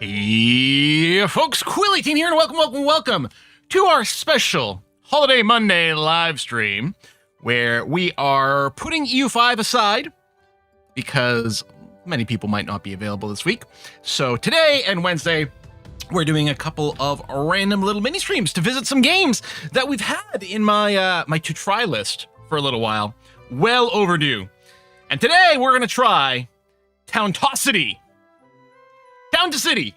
Yeah, folks, Quilly Team here, and welcome to our special Holiday Monday live stream, where we are putting EU5 aside because many people might not be available this week. So today and Wednesday, we're doing a couple of random little mini streams to visit some games that we've had in my my to try list for a little while. Well overdue. And today we're gonna try Towntocity. Town to City,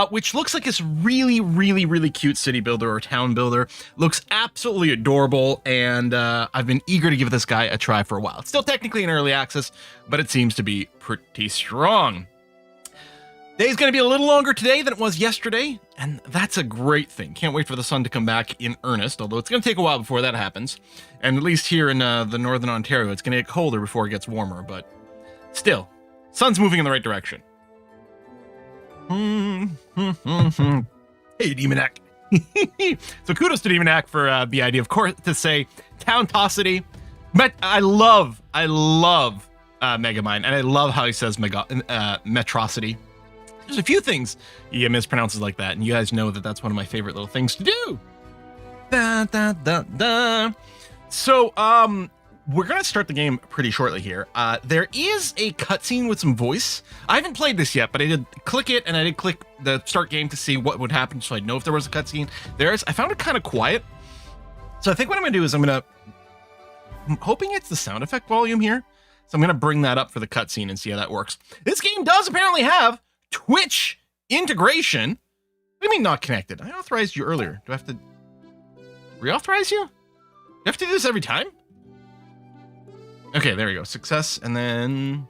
which looks like this really cute city builder or town builder. Looks absolutely adorable, and I've been eager to give this guy a try for a while. It's still technically in early access, but it seems to be pretty strong. Day's going to be a little longer today than it was yesterday, and that's a great thing. Can't wait for the sun to come back in earnest, although it's going to take a while before that happens. And at least here in the northern Ontario, it's going to get colder before it gets warmer, but still, sun's moving in the right direction. Hey, Demonac. So kudos to Demonac for the idea, of course, to say Towntocity. But I love Megamind, and I love how he says Metrocity. There's a few things he mispronounces like that, and you guys know that that's one of my favorite little things to do. So, we're going to start the game pretty shortly here. There is a cutscene with some voice. I haven't played this yet, but I did click it, and I did click the start game to see what would happen, so I'd know if there was a cutscene. I found it kind of quiet. So I think what I'm going to do is I'm hoping it's the sound effect volume here. So I'm going to bring that up for the cutscene and see how that works. This game does apparently have Twitch integration. What do you mean not connected? I authorized you earlier. Do I have to reauthorize you? Do you have to do this every time? Okay, there we go. Success, and then...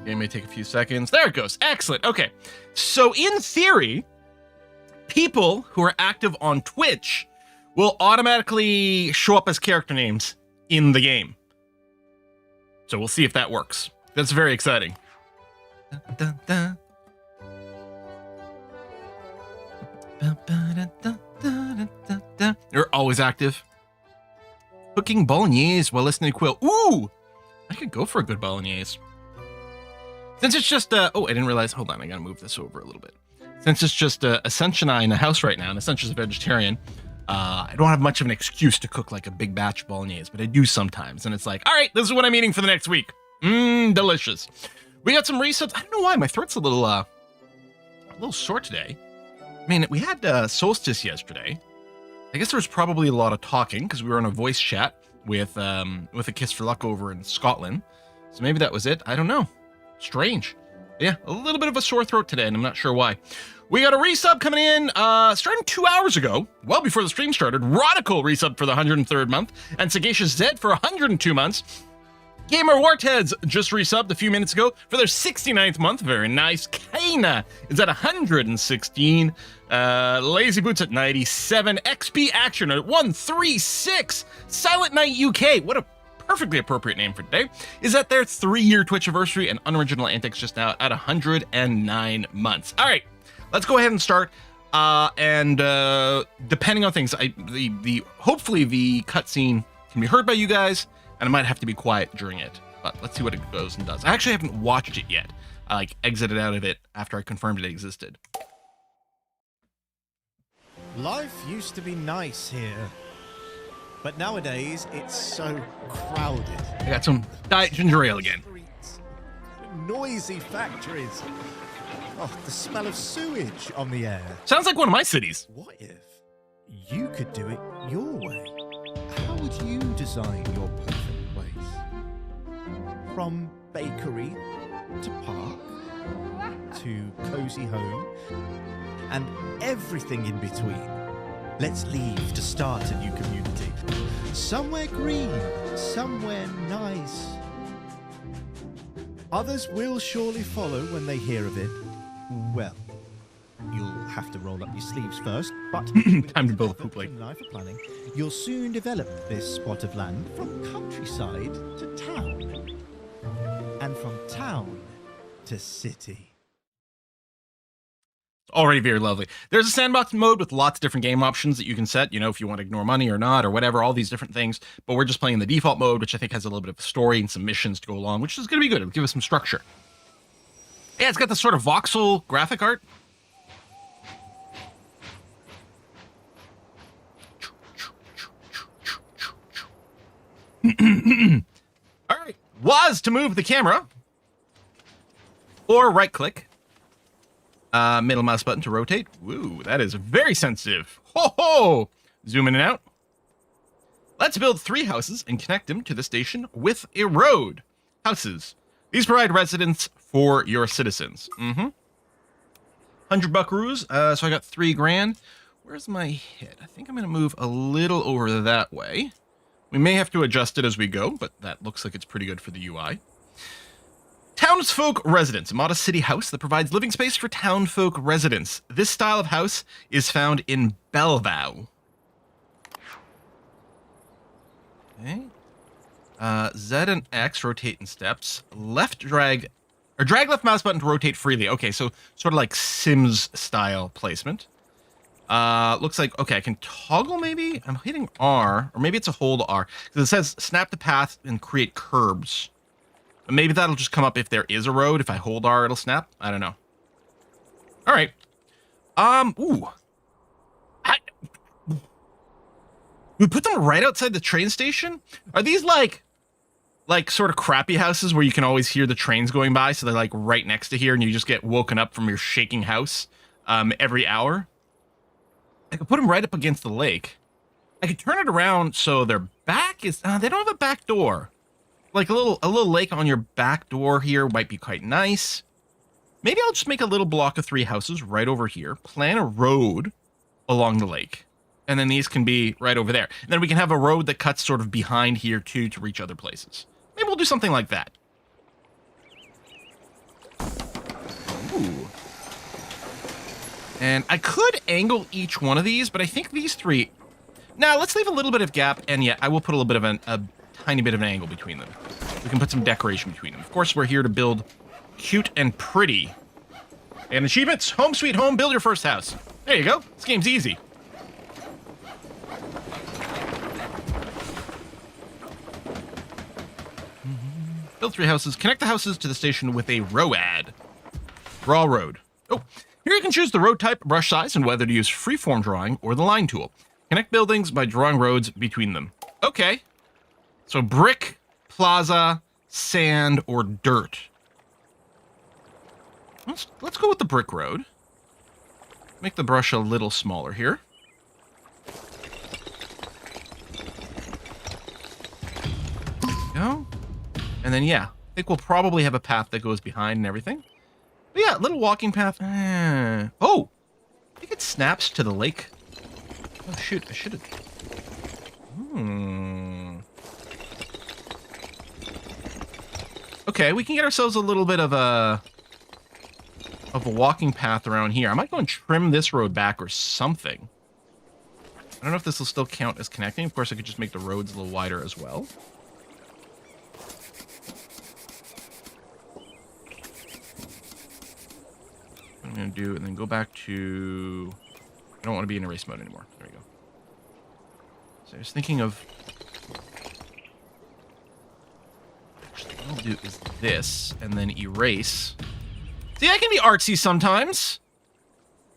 Game may take a few seconds. There it goes. Excellent. Okay. So in theory, people who are active on Twitch will automatically show up as character names in the game. So we'll see if that works. That's very exciting. Dun, dun, dun. You're always active. Cooking bolognese while listening to Quill. Ooh! I could go for a good bolognese. Since it's just, oh, I didn't realize, hold on, I gotta move this over a little bit. Since it's just Ascension and I in the house right now, and Ascension's a vegetarian, I don't have much of an excuse to cook like a big batch of bolognese, but I do sometimes, and it's like, all right, this is what I'm eating for the next week. Delicious. We got some resubs. I don't know why, my throat's a little sore today. I mean, we had Solstice yesterday. I guess there was probably a lot of talking because we were in a voice chat with A Kiss for Luck over in Scotland. So maybe that was it. I don't know. Strange. Yeah, a little bit of a sore throat today, and I'm not sure why. We got a resub coming in starting 2 hours ago, well before the stream started. Radical resub for the 103rd month, and Sagacious Zed for 102 months. Gamer Wartheads just resubbed a few minutes ago for their 69th month. Very nice. Kaina is at 116. Lazy Boots at 97. XP Action at 136. Silent Night UK, what a perfectly appropriate name for today, is at their 3-year Twitch anniversary, and Unoriginal Antics just now at 109 months. All right, let's go ahead and start. Depending on things, hopefully the cutscene can be heard by you guys, and I might have to be quiet during it, but let's see what it goes and does. I actually haven't watched it yet. I exited out of it after I confirmed it existed. Life used to be nice here, but nowadays it's so crowded. I got some Diet Ginger Ale again. Streets, noisy factories. Oh, the smell of sewage on the air. Sounds like one of my cities. What if you could do it your way? How would you design your perfect place? From bakery to park to cozy home and everything in between. Let's leave to start a new community. Somewhere green, somewhere nice. Others will surely follow when they hear of it. Well, you'll have to roll up your sleeves first, but time to build a poop lake. For planning, you'll soon develop this spot of land from countryside to town, and from town to city. Already very lovely. There's a sandbox mode with lots of different game options that you can set, you know, if you want to ignore money or not, or whatever, all these different things. But we're just playing the default mode, which I think has a little bit of a story and some missions to go along, which is going to be good. It'll give us some structure. Yeah, it's got this sort of voxel graphic art. All right. Was to move the camera, or right click. Middle mouse button to rotate. Woo, that is very sensitive. Ho ho! Zoom in and out. Let's build 3 houses and connect them to the station with a road. Houses. These provide residence for your citizens. 100 buckaroos. So I got 3 grand. Where's my head? I think I'm going to move a little over that way. We may have to adjust it as we go, but that looks like it's pretty good for the UI. Townsfolk Residence, a modest city house that provides living space for townfolk residents. This style of house is found in Bellevue. Okay. Z and X rotate in steps. Drag left mouse button to rotate freely. Okay, so sort of like Sims style placement. Looks like, okay, I can toggle maybe? I'm hitting R, or maybe it's a hold R. Because it says snap the path and create curbs. But maybe that'll just come up if there is a road. If I hold R, it'll snap. I don't know. All right. Ooh. We put them right outside the train station? Are these like sort of crappy houses where you can always hear the trains going by, so they're like right next to here and you just get woken up from your shaking house every hour? I could put them right up against the lake. I could turn it around so their back is... they don't have a back door. Like a little lake on your back door here might be quite nice. Maybe I'll just make a little block of 3 houses right over here. Plan a road along the lake. And then these can be right over there. And then we can have a road that cuts sort of behind here too to reach other places. Maybe we'll do something like that. Ooh. And I could angle each one of these, but I think these 3... Now, let's leave a little bit of gap, and yeah, I will put a little bit of a tiny bit of an angle between them. We can put some decoration between them. Of course, we're here to build cute and pretty. And achievements, home sweet home, build your first house. There you go. This game's easy. Build 3 houses. Connect the houses to the station with a ROAD. Raw road. Oh, here you can choose the road type, brush size, and whether to use freeform drawing or the line tool. Connect buildings by drawing roads between them. Okay. So brick, plaza, sand, or dirt. Let's go with the brick road. Make the brush a little smaller here. Go. And then, yeah, I think we'll probably have a path that goes behind and everything. But yeah, little walking path. Oh, I think it snaps to the lake. Oh, shoot, I should have... Okay, we can get ourselves a little bit of a walking path around here. I might go and trim this road back or something. I don't know if this will still count as connecting. Of course, I could just make the roads a little wider as well. What I'm going to do, and then go back to... I don't want to be in erase mode anymore. There we go. So I was thinking of... Actually, what I'll do is this, and then erase. See, I can be artsy sometimes.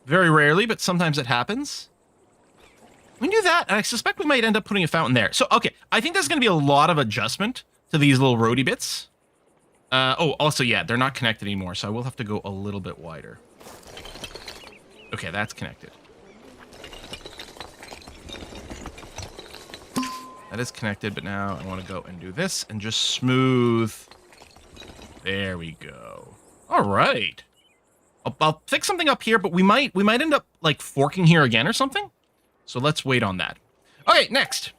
Very rarely, but sometimes it happens. We can do that, and I suspect we might end up putting a fountain there. So, okay, I think there's going to be a lot of adjustment to these little roady bits. Oh, also, yeah, they're not connected anymore, so I will have to go a little bit wider. Okay, that's connected. That is connected, but now I want to go and do this and just smooth. There we go. All right. I'll fix something up here, but we might end up like forking here again or something. So let's wait on that. Okay, next.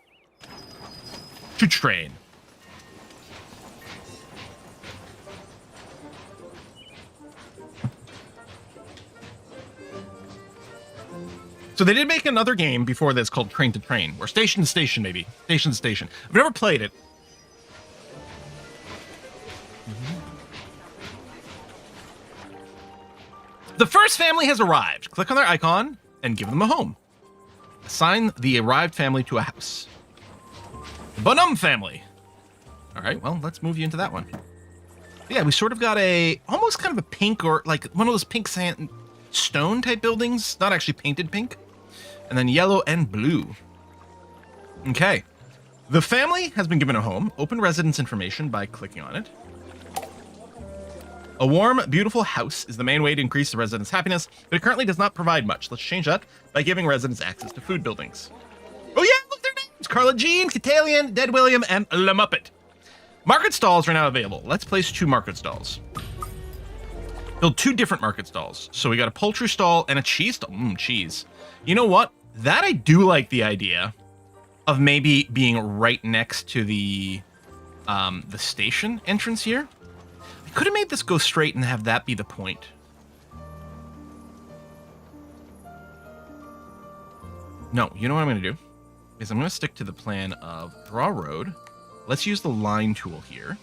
To train. So they did make another game before this called Train to Train, or Station to Station, maybe. Station to Station. I've never played it. The first family has arrived. Click on their icon and give them a home. Assign the arrived family to a house. Bonum family. All right, well, let's move you into that one. Yeah, we sort of got a, almost kind of a pink, or like one of those pink sand stone type buildings. Not actually painted pink. And then yellow and blue. Okay. The family has been given a home. Open residence information by clicking on it. A warm, beautiful house is the main way to increase the residents' happiness, but it currently does not provide much. Let's change that by giving residents access to food buildings. Oh yeah, look, their names! Carla Jean, Catalian, Dead William, and Le Muppet. Market stalls are now available. Let's place 2 market stalls. Build 2 different market stalls. So we got a poultry stall and a cheese stall. Cheese. You know what? That I do like the idea of maybe being right next to the station entrance here. I could have made this go straight and have that be the point. No, you know what I'm going to do? Is I'm going to stick to the plan of draw road. Let's use the line tool here.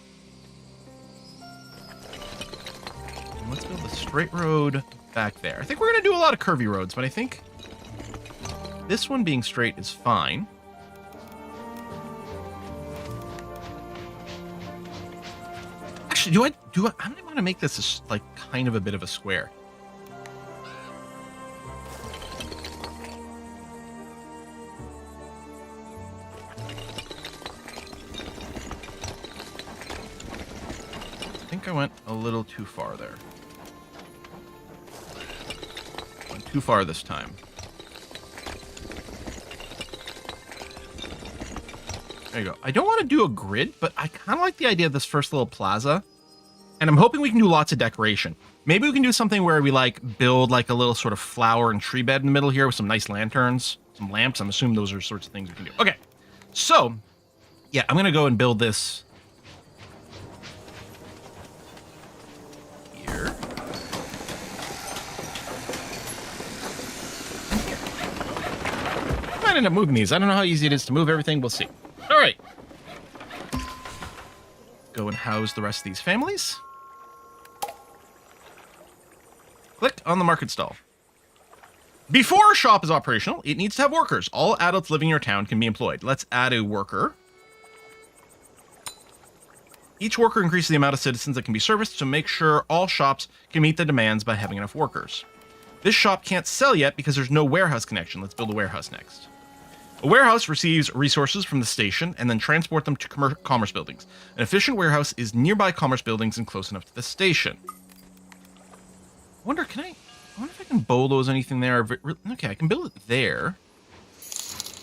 And let's build a straight road back there. I think we're going to do a lot of curvy roads, but I think this one being straight is fine. Actually, do I want to make this like kind of a bit of a square. little too far there. Went too far this time. There you go. I don't want to do a grid, but I kind of like the idea of this first little plaza. And I'm hoping we can do lots of decoration. Maybe we can do something where we like build like a little sort of flower and tree bed in the middle here with some nice lanterns, some lamps. I'm assuming those are sorts of things we can do. Okay. So, yeah, I'm going to go and build this here. And here. I might end up moving these. I don't know how easy it is to move everything. We'll see. All right. Go and house the rest of these families. Click on the market stall. Before a shop is operational, it needs to have workers. All adults living in your town can be employed. Let's add a worker. Each worker increases the amount of citizens that can be serviced, so make sure all shops can meet the demands by having enough workers. This shop can't sell yet because there's no warehouse connection. Let's build a warehouse next. A warehouse receives resources from the station and then transport them to commerce buildings. An efficient warehouse is nearby commerce buildings and close enough to the station. I wonder if I can bulldoze anything there. Okay, I can build it there.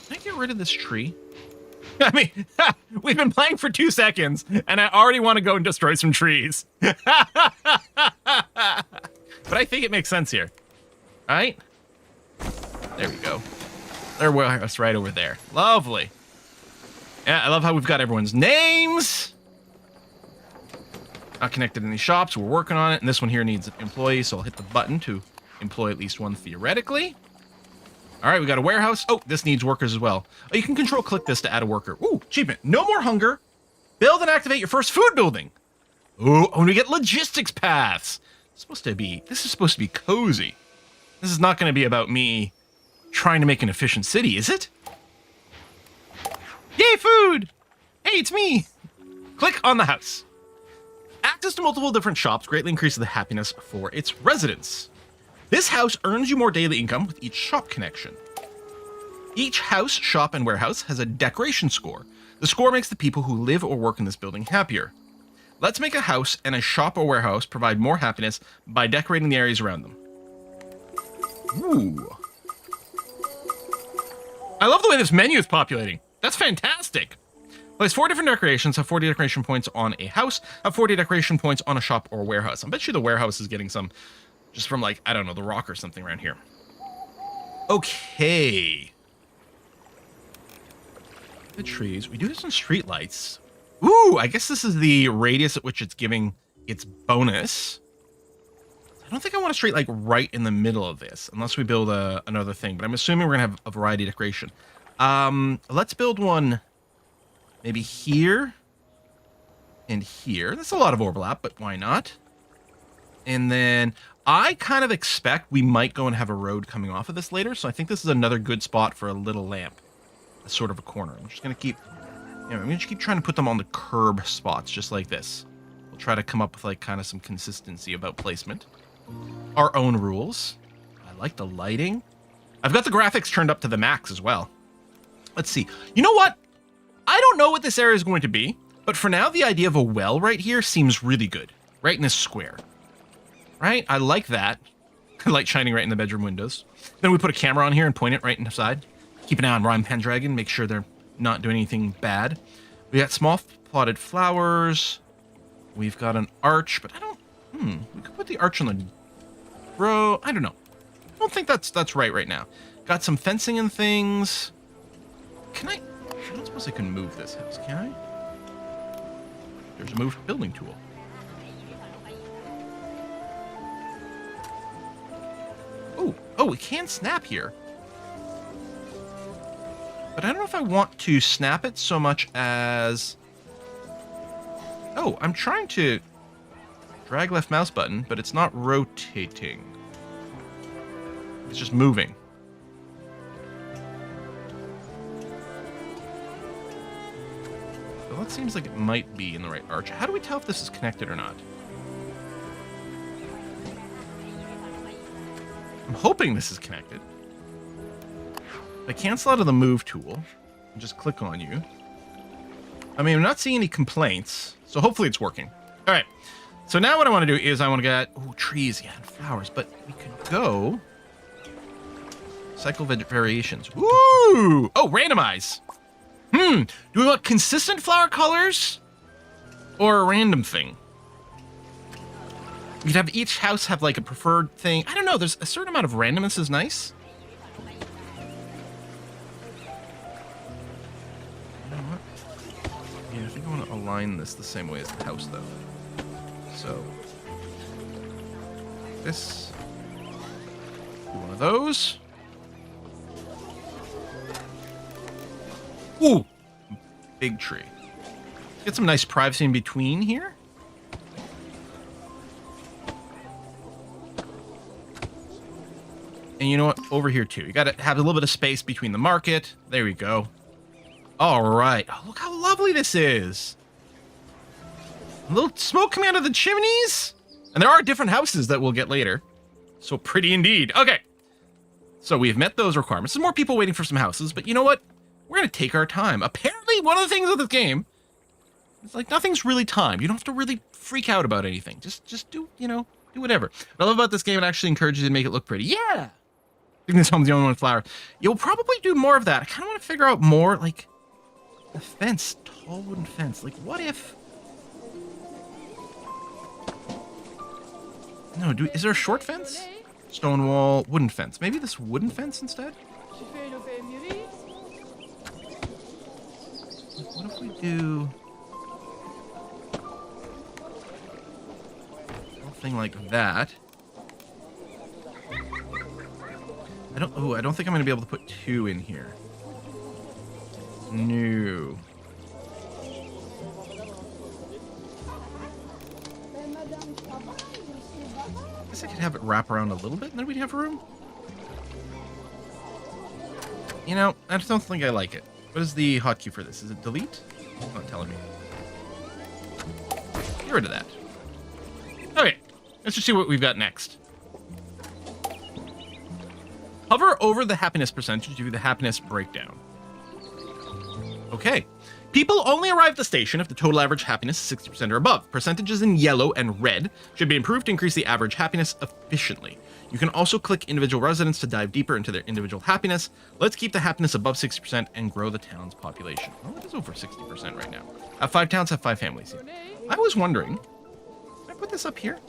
Can I get rid of this tree? I mean, we've been playing for 2 seconds, and I already want to go and destroy some trees. But I think it makes sense here. All right? There we go. Their warehouse right over there. Lovely. Yeah, I love how we've got everyone's names. Not connected to any shops. We're working on it. And this one here needs employees, so I'll hit the button to employ at least one theoretically. All right, we got a warehouse. Oh, this needs workers as well. Oh, you can control-click this to add a worker. Ooh, achievement. No more hunger. Build and activate your first food building. Ooh, and we get logistics paths. This is supposed to be cozy. This is not going to be about me trying to make an efficient city, is it? Yay, food! Hey, it's me. Click on the house. Access to multiple different shops greatly increases the happiness for its residents. This house earns you more daily income with each shop connection. Each house, shop, and warehouse has a decoration score. The score makes the people who live or work in this building happier. Let's make a house and a shop or warehouse provide more happiness by decorating the areas around them. Ooh. I love the way this menu is populating. That's fantastic. Place 4 different decorations, have 40 decoration points on a house, have 40 decoration points on a shop or warehouse. I bet you the warehouse is getting some just from like, I don't know, the Rock or something around here. Okay. The trees. We do have some street lights. Ooh, I guess this is the radius at which it's giving its bonus. I don't think I want a street like right in the middle of this, unless we build another thing. But I'm assuming we're gonna have a variety of decoration. Let's build one maybe here and here. That's a lot of overlap, but why not? And then I kind of expect we might go and have a road coming off of this later. So I think this is another good spot for a little lamp. As sort of a corner. I'm just gonna keep trying to put them on the curb spots, just like this. We'll try to come up with like kind of some consistency about placement. Our own rules. I like the lighting. I've got the graphics turned up to the max as well. Let's see. You know what? I don't know what this area is going to be, but for now, the idea of a well right here seems really good. Right in this square. Right? I like that. Light shining right in the bedroom windows. Then we put a camera on here and point it right inside. Keep an eye on Rhyme Pendragon. Make sure they're not doing anything bad. We got small potted flowers. We've got an arch, but I don't... we could put the arch on the row. I don't know. I don't think that's right now. Got some fencing and things. Can I don't suppose I can move this house, can I? There's a move building tool. Oh, we can snap here. But I don't know if I want to snap it so much as... Oh, I'm trying to drag left mouse button, but it's not rotating. It's just moving. So that seems like it might be in the right arch. How do we tell if this is connected or not? I'm hoping this is connected. If I cancel out of the move tool and just click on you. I mean, I'm not seeing any complaints, so hopefully it's working. All right, So now what I want to do is I want to get trees, yeah, and flowers, but we could go cycle variations. Ooh! Oh, randomize. Do we want consistent flower colors or a random thing? We'd have each house have like a preferred thing. I don't know. There's a certain amount of randomness is nice. You know what? Yeah, I think I want to align this the same way as the house, though. So this, do one of those. Ooh, big tree. Get some nice privacy in between here. And you know what? Over here too. You got to have a little bit of space between the market. There we go. All right. Oh, look how lovely this is. A little smoke coming out of the chimneys. And there are different houses that we'll get later. So pretty indeed. Okay. So we've met those requirements. There's more people waiting for some houses, but you know what? We're going to take our time. Apparently, one of the things with this game is like nothing's really timed. You don't have to really freak out about anything. Just do, you know, do whatever. What I love about this game, it actually encourages you to make it look pretty. Yeah. I think this home's the only one with flower. You'll probably do more of that. I kind of want to figure out more, like, the fence. Tall wooden fence. Like, what if... No, is there a short fence? Stone wall, wooden fence. Maybe this wooden fence instead? What if we do something like that? I don't think I'm gonna be able to put two in here. No. I guess I could have it wrap around a little bit and then we'd have room. You know, I just don't think I like it. What is the hotkey for this? Is it delete? It's not telling me. Get rid of that. Okay, let's just see what we've got next. Hover over the happiness percentage to view the happiness breakdown. Okay. People only arrive at the station if the total average happiness is 60% or above. Percentages in yellow and red should be improved to increase the average happiness efficiently. You can also click individual residents to dive deeper into their individual happiness. Let's keep the happiness above 60% and grow the town's population. Oh, it is over 60% right now. 5 towns have 5 families here. I was wondering, can I put this up here?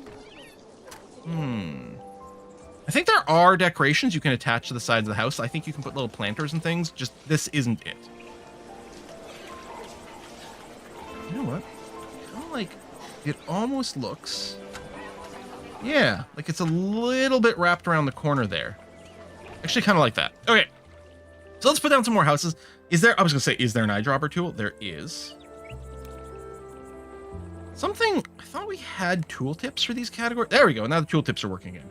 I think there are decorations you can attach to the sides of the house. I think you can put little planters and things. Just this isn't it. You know what? Kind of like it almost looks. Yeah, like it's a little bit wrapped around the corner there. Actually, kind of like that. Okay, so let's put down some more houses. Is there? I was gonna say, is there an eyedropper tool? There is. Something. I thought we had tooltips for these categories. There we go. Now the tooltips are working again.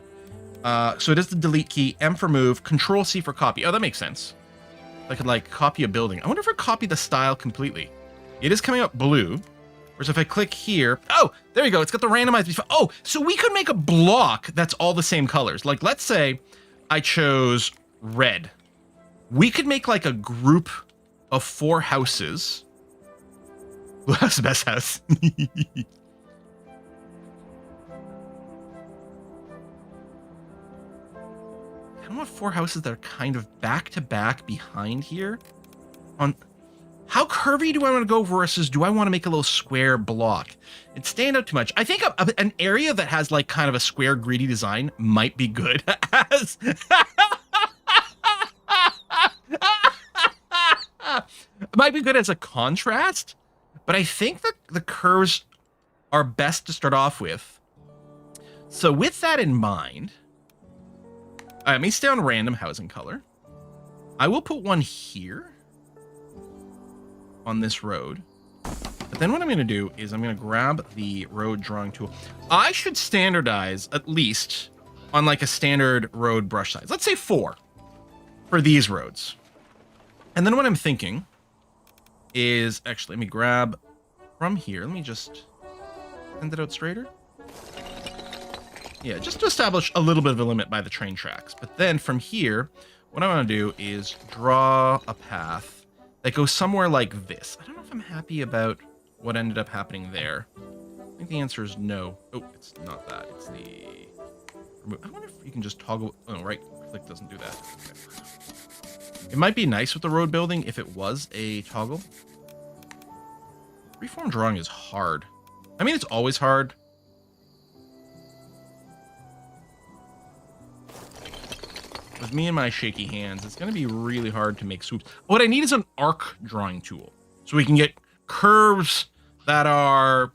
So it is the delete key, M for move, Control C for copy. Oh, that makes sense. I could like copy a building. I wonder if I copy the style completely. It is coming up blue. Whereas if I click here, oh, there you go. It's got the randomized. Oh, so we could make a block that's all the same colors. Like, let's say I chose red. We could make like a group of 4 houses. Ooh, that's the best house. I want 4 houses that are kind of back to back behind here. On how curvy do I want to go versus do I want to make a little square block? It stand out too much. I think an area that has like kind of a square greedy design might be good as might be good as a contrast, but I think that the curves are best to start off with. So with that in mind, let me stay on random housing color. I will put one here on this road. But then what I'm going to do is I'm going to grab the road drawing tool. I should standardize at least on like a standard road brush size. Let's say 4 for these roads. And then what I'm thinking is actually, let me grab from here. Let me just send it out straighter. Yeah, just to establish a little bit of a limit by the train tracks. But then from here, what I want to do is draw a path that goes somewhere like this. I don't know if I'm happy about what ended up happening there. think the answer is no. Oh, it's not that. It's the... I wonder if you can just toggle... Oh, no, right click doesn't do that. Okay. It might be nice with the road building if it was a toggle. Freeform drawing is hard. I mean, it's always hard. With me and my shaky hands, it's going to be really hard to make swoops. What I need is an arc drawing tool. So we can get curves that are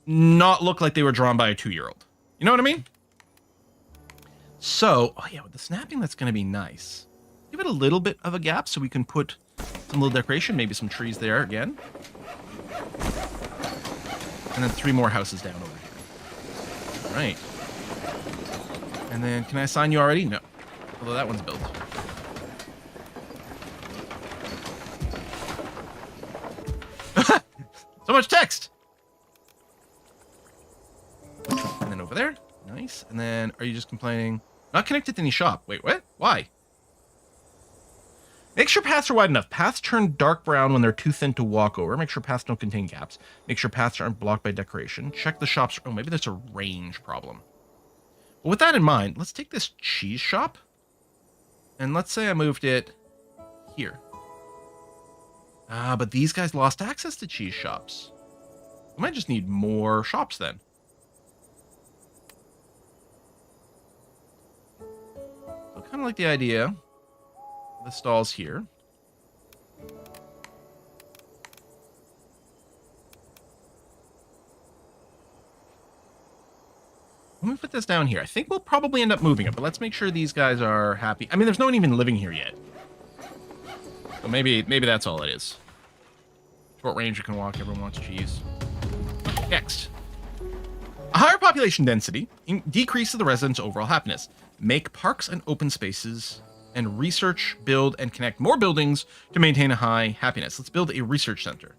not look like they were drawn by a 2-year-old. You know what I mean? So, oh yeah, with the snapping, that's going to be nice. Give it a little bit of a gap so we can put some little decoration, maybe some trees there again. And then 3 more houses down over here. All right. And then, can I assign you already? No. Although that one's built. So much text! And then over there. Nice. And then, are you just complaining? Not connected to any shop. Wait, what? Why? Make sure paths are wide enough. Paths turn dark brown when they're too thin to walk over. Make sure paths don't contain gaps. Make sure paths aren't blocked by decoration. Check the shops. Oh, maybe there's a range problem. But with that in mind, let's take this cheese shop. And let's say I moved it here. Ah, but these guys lost access to cheese shops. We might just need more shops then. So kind of like the idea. The stalls here. Let me put this down here. I think we'll probably end up moving it, but let's make sure these guys are happy. I mean, there's no one even living here yet. So maybe that's all it is. Short range, you can walk. Everyone wants cheese. Next. A higher population density decreases the residents' overall happiness. Make parks and open spaces and research, build, and connect more buildings to maintain a high happiness. Let's build a research center.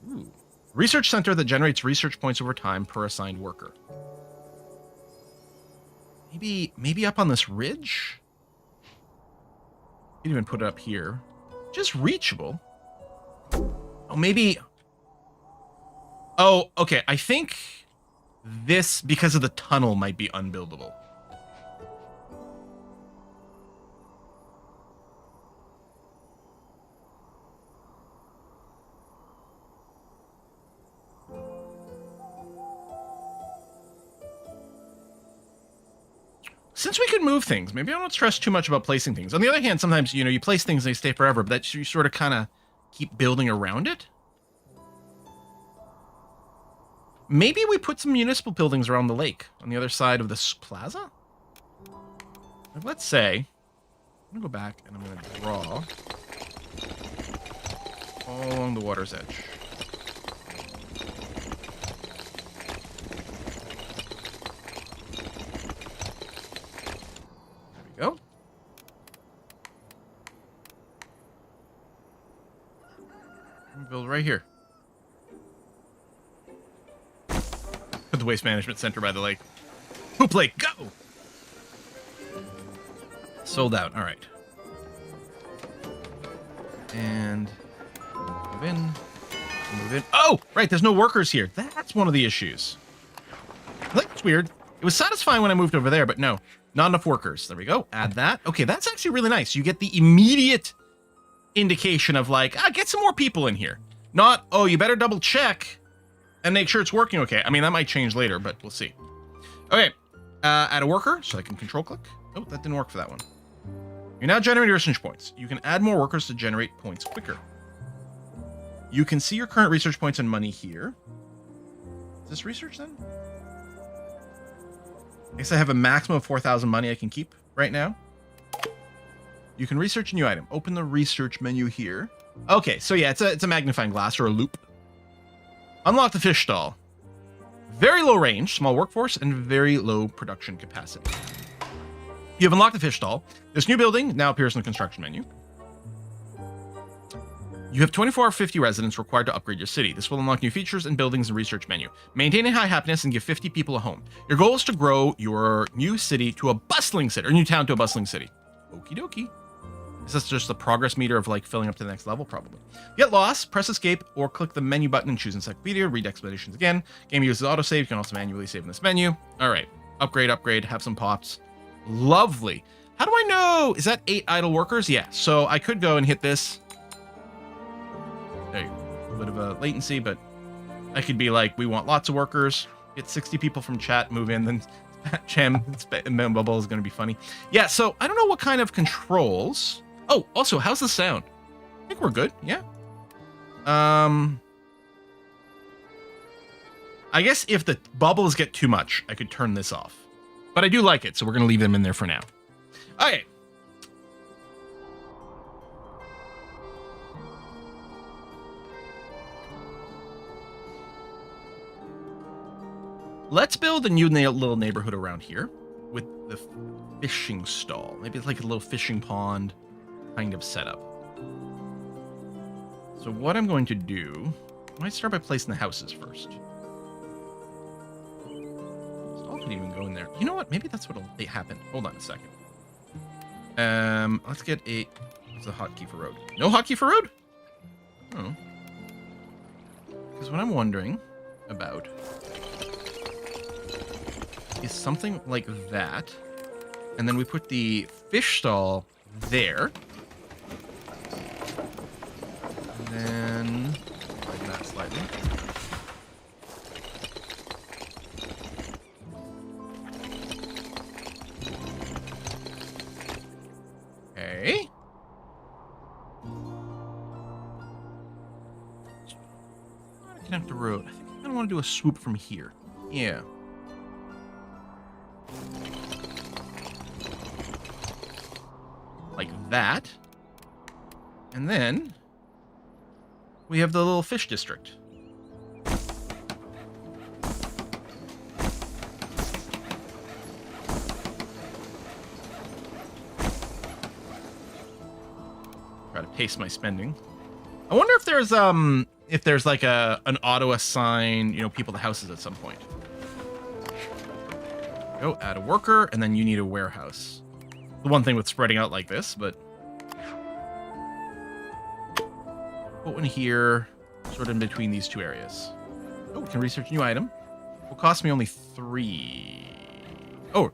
Ooh. Research center that generates research points over time per assigned worker. Maybe up on this ridge? You can even put it up here. Just reachable. Oh, maybe... Oh, okay. I think this, because of the tunnel, might be unbuildable. Since we can move things, maybe I don't stress too much about placing things. On the other hand, sometimes, you know, you place things and they stay forever, but that you sort of kind of keep building around it. Maybe we put some municipal buildings around the lake on the other side of this plaza. Like, let's say, I'm going to go back and I'm going to draw all along the water's edge. Go. Build right here. Put the waste management center by the lake. Poop lake, go! Sold out. All right. And move in. Move in. Oh, right. There's no workers here. That's one of the issues. That's weird. It was satisfying when I moved over there, but no. Not enough workers. There we go. Add that. Okay, that's actually really nice. You get the immediate indication of like, get some more people in here. Not, oh, you better double check and make sure it's working okay. I mean, that might change later, but we'll see. Okay, add a worker so I can control click. Oh, that didn't work for that one. You're now generating research points. You can add more workers to generate points quicker. You can see your current research points and money here. Is this research then? I guess I have a maximum of 4,000 money I can keep right now. You can research a new item. Open the research menu here. Okay, so yeah, it's a magnifying glass or a loop. Unlock the fish stall. Very low range, small workforce, and very low production capacity. You have unlocked the fish stall. This new building now appears in the construction menu. You have 24 or 50 residents required to upgrade your city. This will unlock new features and buildings in the research menu. Maintain a high happiness and give 50 people a home. Your goal is to grow your new city to a bustling city, or new town to a bustling city. Okie dokie. Is this just the progress meter of like filling up to the next level? Probably. Get lost, press escape, or click the menu button and choose encyclopedia. Read explanations again. Game uses autosave. You can also manually save in this menu. All right. Upgrade, have some pots. Lovely. How do I know? Is that 8 idle workers? Yeah. So I could go and hit this. There you go. A little bit of a latency, but I could be like, we want lots of workers. Get 60 people from chat, move in, then Cham Bubble is going to be funny. Yeah, so I don't know what kind of controls. Oh, also, how's the sound? I think we're good. Yeah. I guess if the bubbles get too much, I could turn this off. But I do like it, so we're going to leave them in there for now. Okay. Let's build a new little neighborhood around here with the fishing stall. Maybe it's like a little fishing pond kind of setup. So what I'm going to do, I might start by placing the houses first. Stall can even go in there. You know what? Maybe that's what'll happen. Hold on a second. Let's get what's a hotkey for road? No hotkey for road? Oh. Because what I'm wondering about is something like that, and then we put the fish stall there, and then widen that slightly. Okay. Connect the road. I think I kind of want to do a swoop from here. Yeah. Like that. And then we have the little fish district. Try to pace my spending. I wonder if there's like an auto assign, people to houses at some point. Go add a worker, and then you need a warehouse. The one thing with spreading out like this, but put one here, sort of in between these two areas. Oh, we can research a new item. Will cost me only 3. Oh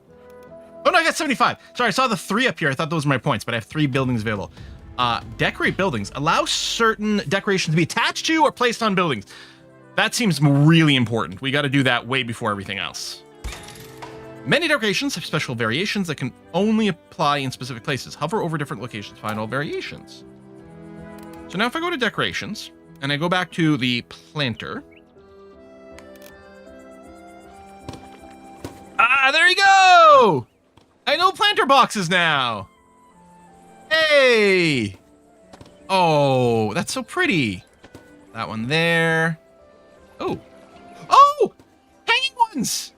no, I got 75. Sorry, I saw the 3 up here. I thought those were my points, but I have 3 buildings available. Decorate buildings. Allow certain decorations to be attached to or placed on buildings. That seems really important. We got to do that way before everything else. Many decorations have special variations that can only apply in specific places. Hover over different locations to find all variations. So now if I go to decorations, and I go back to the planter. Ah, there you go! I know planter boxes now! Hey! Oh, that's so pretty. That one there. Oh. Oh! Hanging ones!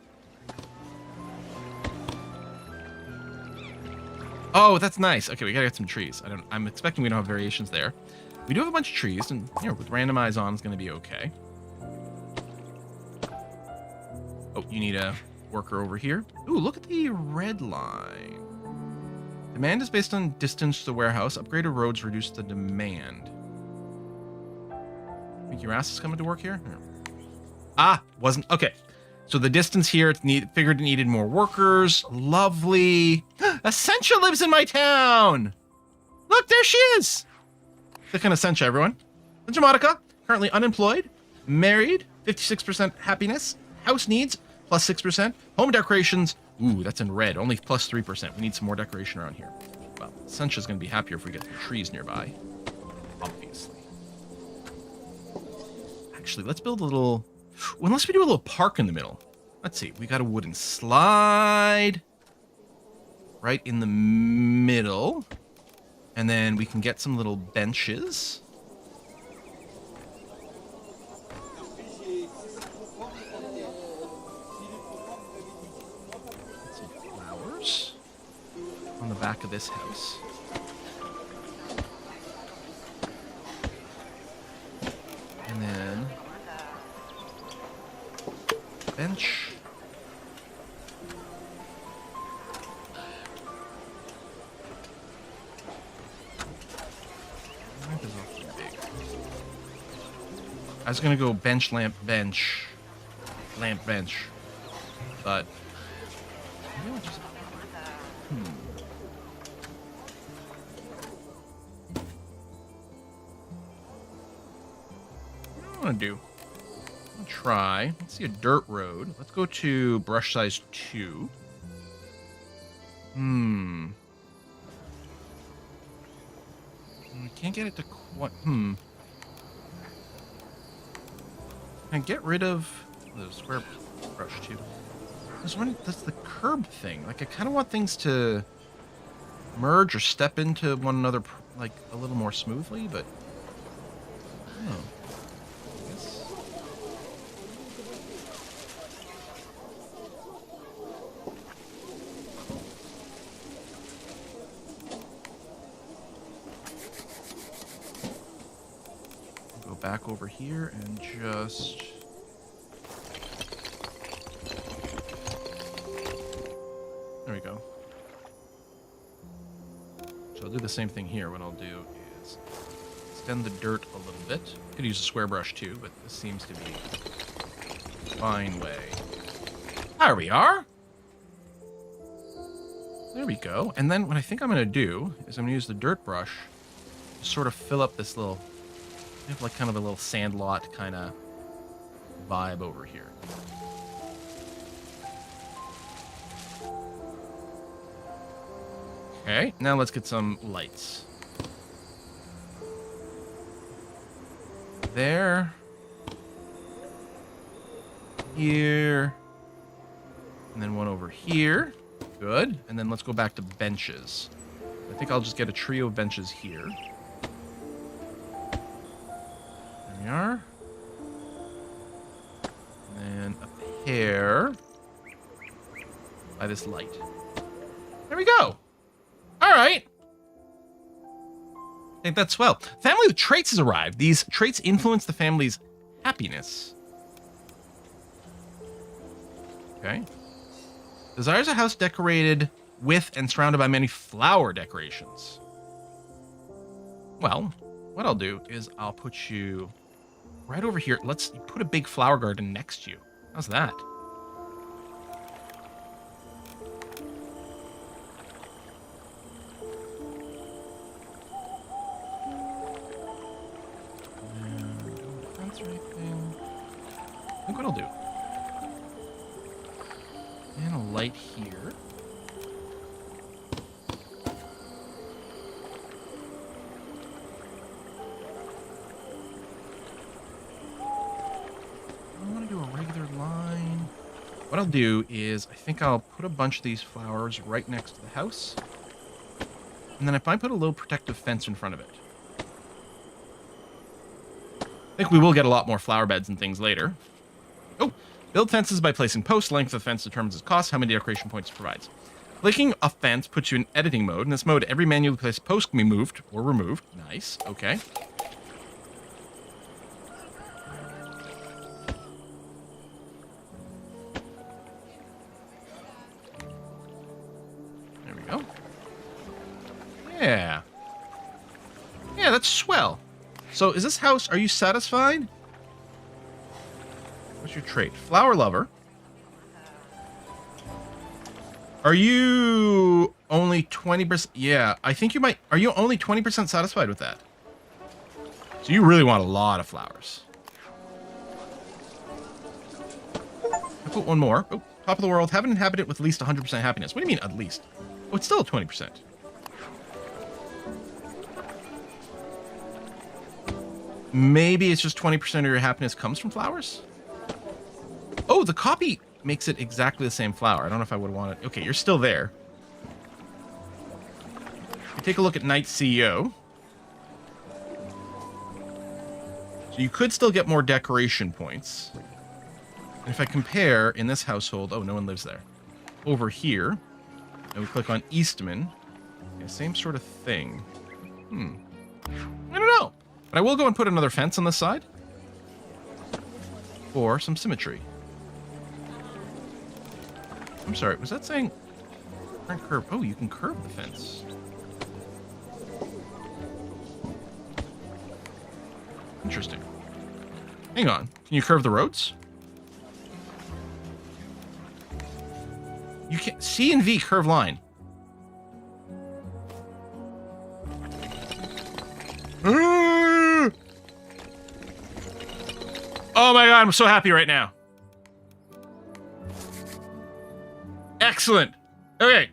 Oh, that's nice. Okay, we gotta get some trees. I'm expecting we don't have variations there. We do have a bunch of trees, and with randomize on, it's gonna be okay. Oh, you need a worker over here. Ooh, look at the red line. Demand is based on distance to the warehouse. Upgraded roads reduce the demand. Think your ass is coming to work here? Ah, wasn't okay. So the distance here, figured it needed more workers. Lovely. Essentia lives in my town. Look, there she is. Click on Essentia, everyone. Essentia Monica, currently unemployed, married, 56% happiness, house needs, plus 6%, home decorations. Ooh, that's in red, only plus 3%. We need some more decoration around here. Well, Essentia's going to be happier if we get some trees nearby. Obviously. Actually, let's build a little... Well, unless we do a little park in the middle. Let's see. We got a wooden slide right in the middle. And then we can get some little benches. Get some flowers on the back of this house. And then bench. I was gonna go bench, lamp, bench. Lamp, bench. But... maybe I'll just... What do I want to do? I'll try. Let's see a dirt road. Let's go to brush size 2. I can't get it to quite... Can I get rid of the square brush too? There's one that's the curb thing. Like, I kind of want things to merge or step into one another, like, a little more smoothly, but... I don't know. I guess... go back over here and just... there we go. So I'll do the same thing here. What I'll do is extend the dirt a little bit. Could use a square brush too, but this seems to be a fine way. There we are. There we go. And then what I think I'm going to do is I'm going to use the dirt brush to sort of fill up this little... I have like kind of a little sandlot kind of vibe over here. Okay, now let's get some lights. There. Here. And then one over here. Good. And then let's go back to benches. I think I'll just get a trio of benches here. There we are. And then a pair by this light. There we go. All right. I think that's swell. Family with traits has arrived. These traits influence the family's happiness. Okay. Desires a house decorated with and surrounded by many flower decorations. Well, what I'll do is I'll put you right over here. Let's put a big flower garden next to you. How's that? I think what I'll do. And a light here. I want to do a regular line. What I'll do is I think I'll put a bunch of these flowers right next to the house. And then if I put a little protective fence in front of it. I think we will get a lot more flower beds and things later. Oh, build fences by placing posts. Length of the fence determines its cost, how many decoration points it provides. Clicking a fence puts you in editing mode. In this mode, every manually placed post can be moved or removed. Nice. Okay. There we go. Yeah. Yeah, that's swell. So is this house, are you satisfied? What's your trait? Flower lover. Are you only 20%? Yeah, I think you might. Are you only 20% satisfied with that? So you really want a lot of flowers. I put one more. Oh, top of the world. Have an inhabitant with at least 100% happiness. What do you mean at least? Oh, it's still at 20%. Maybe it's just 20% of your happiness comes from flowers? Oh, the copy makes it exactly the same flower. I don't know if I would want it. Okay, you're still there. You take a look at Night CEO. So you could still get more decoration points. And if I compare in this household, oh, no one lives there. Over here, and we click on Eastman. Yeah, same sort of thing. I don't know. But I will go and put another fence on this side. For some symmetry. I'm sorry, was that saying... curve? Oh, you can curve the fence. Interesting. Hang on. Can you curve the roads? You can C and V curve line. Oh my god, I'm so happy right now. Excellent. Okay.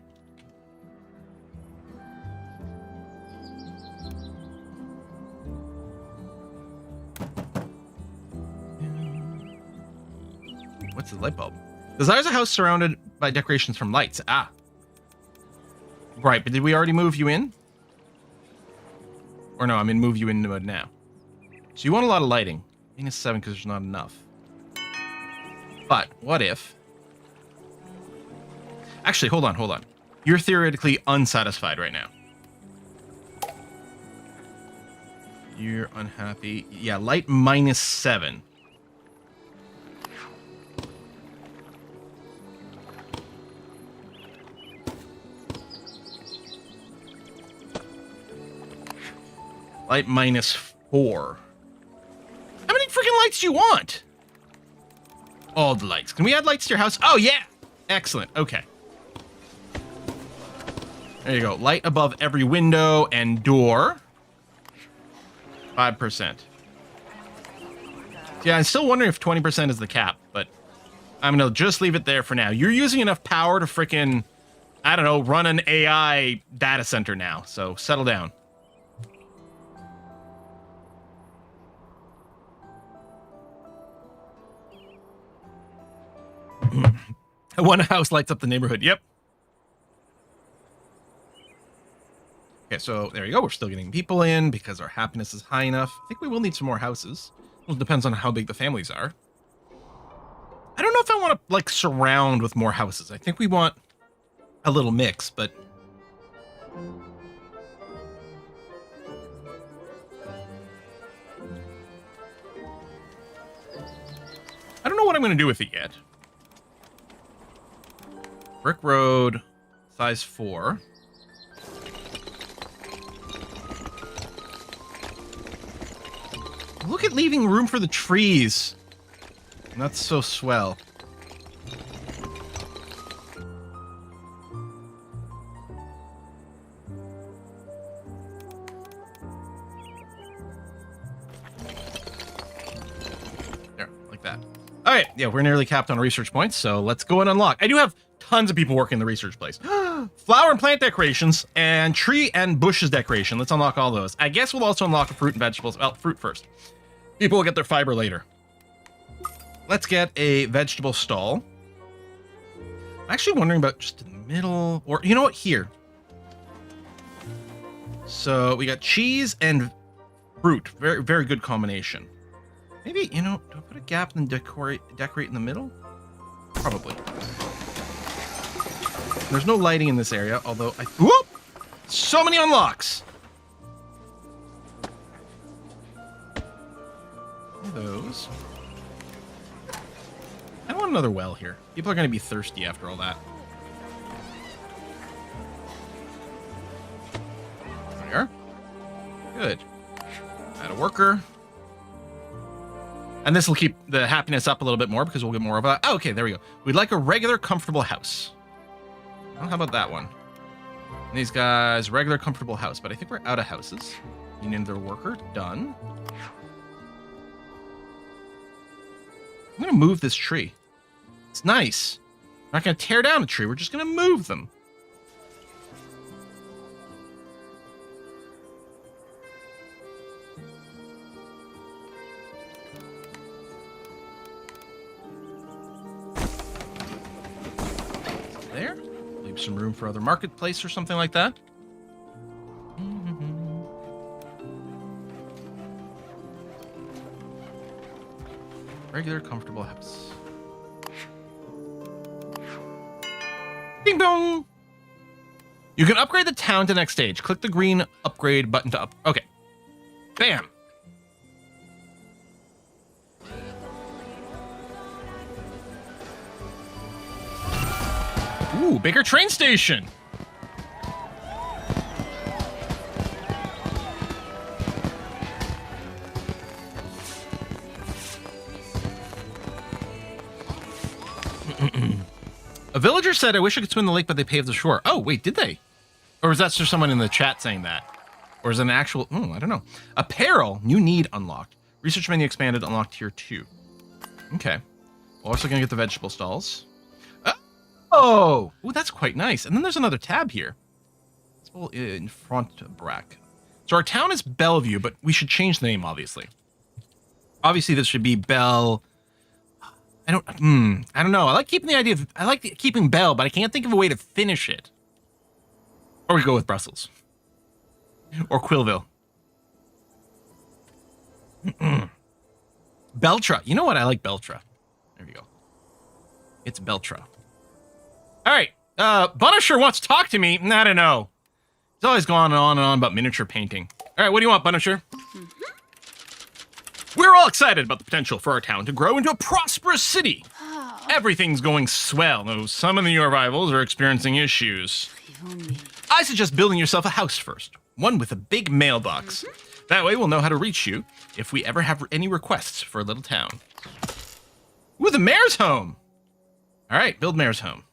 What's the light bulb? Desires a house surrounded by decorations from lights. Ah. Right, but did we already move you in? Or no, I'm in move you in mode now. So you want a lot of lighting. -7 because there's not enough. But what if... Actually, hold on. You're theoretically unsatisfied right now. You're unhappy. Yeah, light -7. Light -4. How many freaking lights do you want? All the lights. Can we add lights to your house? Oh, yeah. Excellent. Okay. There you go. Light above every window and door. 5%. Yeah, I'm still wondering if 20% is the cap, but I'm going to just leave it there for now. You're using enough power to freaking, I don't know, run an AI data center now. So settle down. One house lights up the neighborhood. Yep. Okay, so there you go. We're still getting people in because our happiness is high enough. I think we will need some more houses. Well, it depends on how big the families are. I don't know if I want to, like, surround with more houses. I think we want a little mix, but... I don't know what I'm going to do with it yet. Brick road, size 4. Look at leaving room for the trees. That's so swell. There, like that. All right, yeah, we're nearly capped on research points, so let's go and unlock. I do have tons of people working the research place. Flower and plant decorations and tree and bushes decoration. Let's unlock all those. I guess we'll also unlock fruit and vegetables. Well, fruit first. People will get their fiber later. Let's get a vegetable stall. I'm actually wondering about just in the middle, or you know what, here. So we got cheese and fruit. Very, very good combination. Maybe, you know, do I put a gap and decorate in the middle? Probably. There's no lighting in this area, although whoop! So many unlocks! Those. I don't want another well here. People are going to be thirsty after all that. There we are. Good. Add a worker. And this will keep the happiness up a little bit more because we'll get more of a... Oh, okay, there we go. We'd like a regular, comfortable house. Well, how about that one? And these guys, regular, comfortable house. But I think we're out of houses. You need another worker. Done. I'm going to move this tree. It's nice. We're not going to tear down a tree. We're just going to move them. There. Leave some room for other marketplace or something like that. Regular, comfortable house. Ding dong! You can upgrade the town to next stage. Click the green upgrade button to up. Okay. Bam! Ooh, bigger train station! villager said, I wish I could swim the lake, but they paved the shore. Oh, wait, did they? Or is that just someone in the chat saying that? Or is it an actual... I don't know. Apparel, new need unlocked. Research menu expanded, unlocked tier 2. Okay. We're also going to get the vegetable stalls. Oh! Ooh, that's quite nice. And then there's another tab here. It's all in front brack. So our town is Bellevue, but we should change the name, obviously. Obviously, this should be Bell... I don't know. I like keeping the idea of... I like keeping Bell, but I can't think of a way to finish it. Or we go with Brussels. Or Quillville. Beltra. You know what? I like Beltra. There we go. It's Beltra. All right. Bunisher wants to talk to me. I don't know. He's always gone on and on about miniature painting. All right. What do you want, Bunisher? We're all excited about the potential for our town to grow into a prosperous city. Everything's going swell, though some of the new arrivals are experiencing issues. I suggest building yourself a house first. One with a big mailbox. That way we'll know how to reach you if we ever have any requests for a little town. Ooh, the mayor's home! Alright, build mayor's home.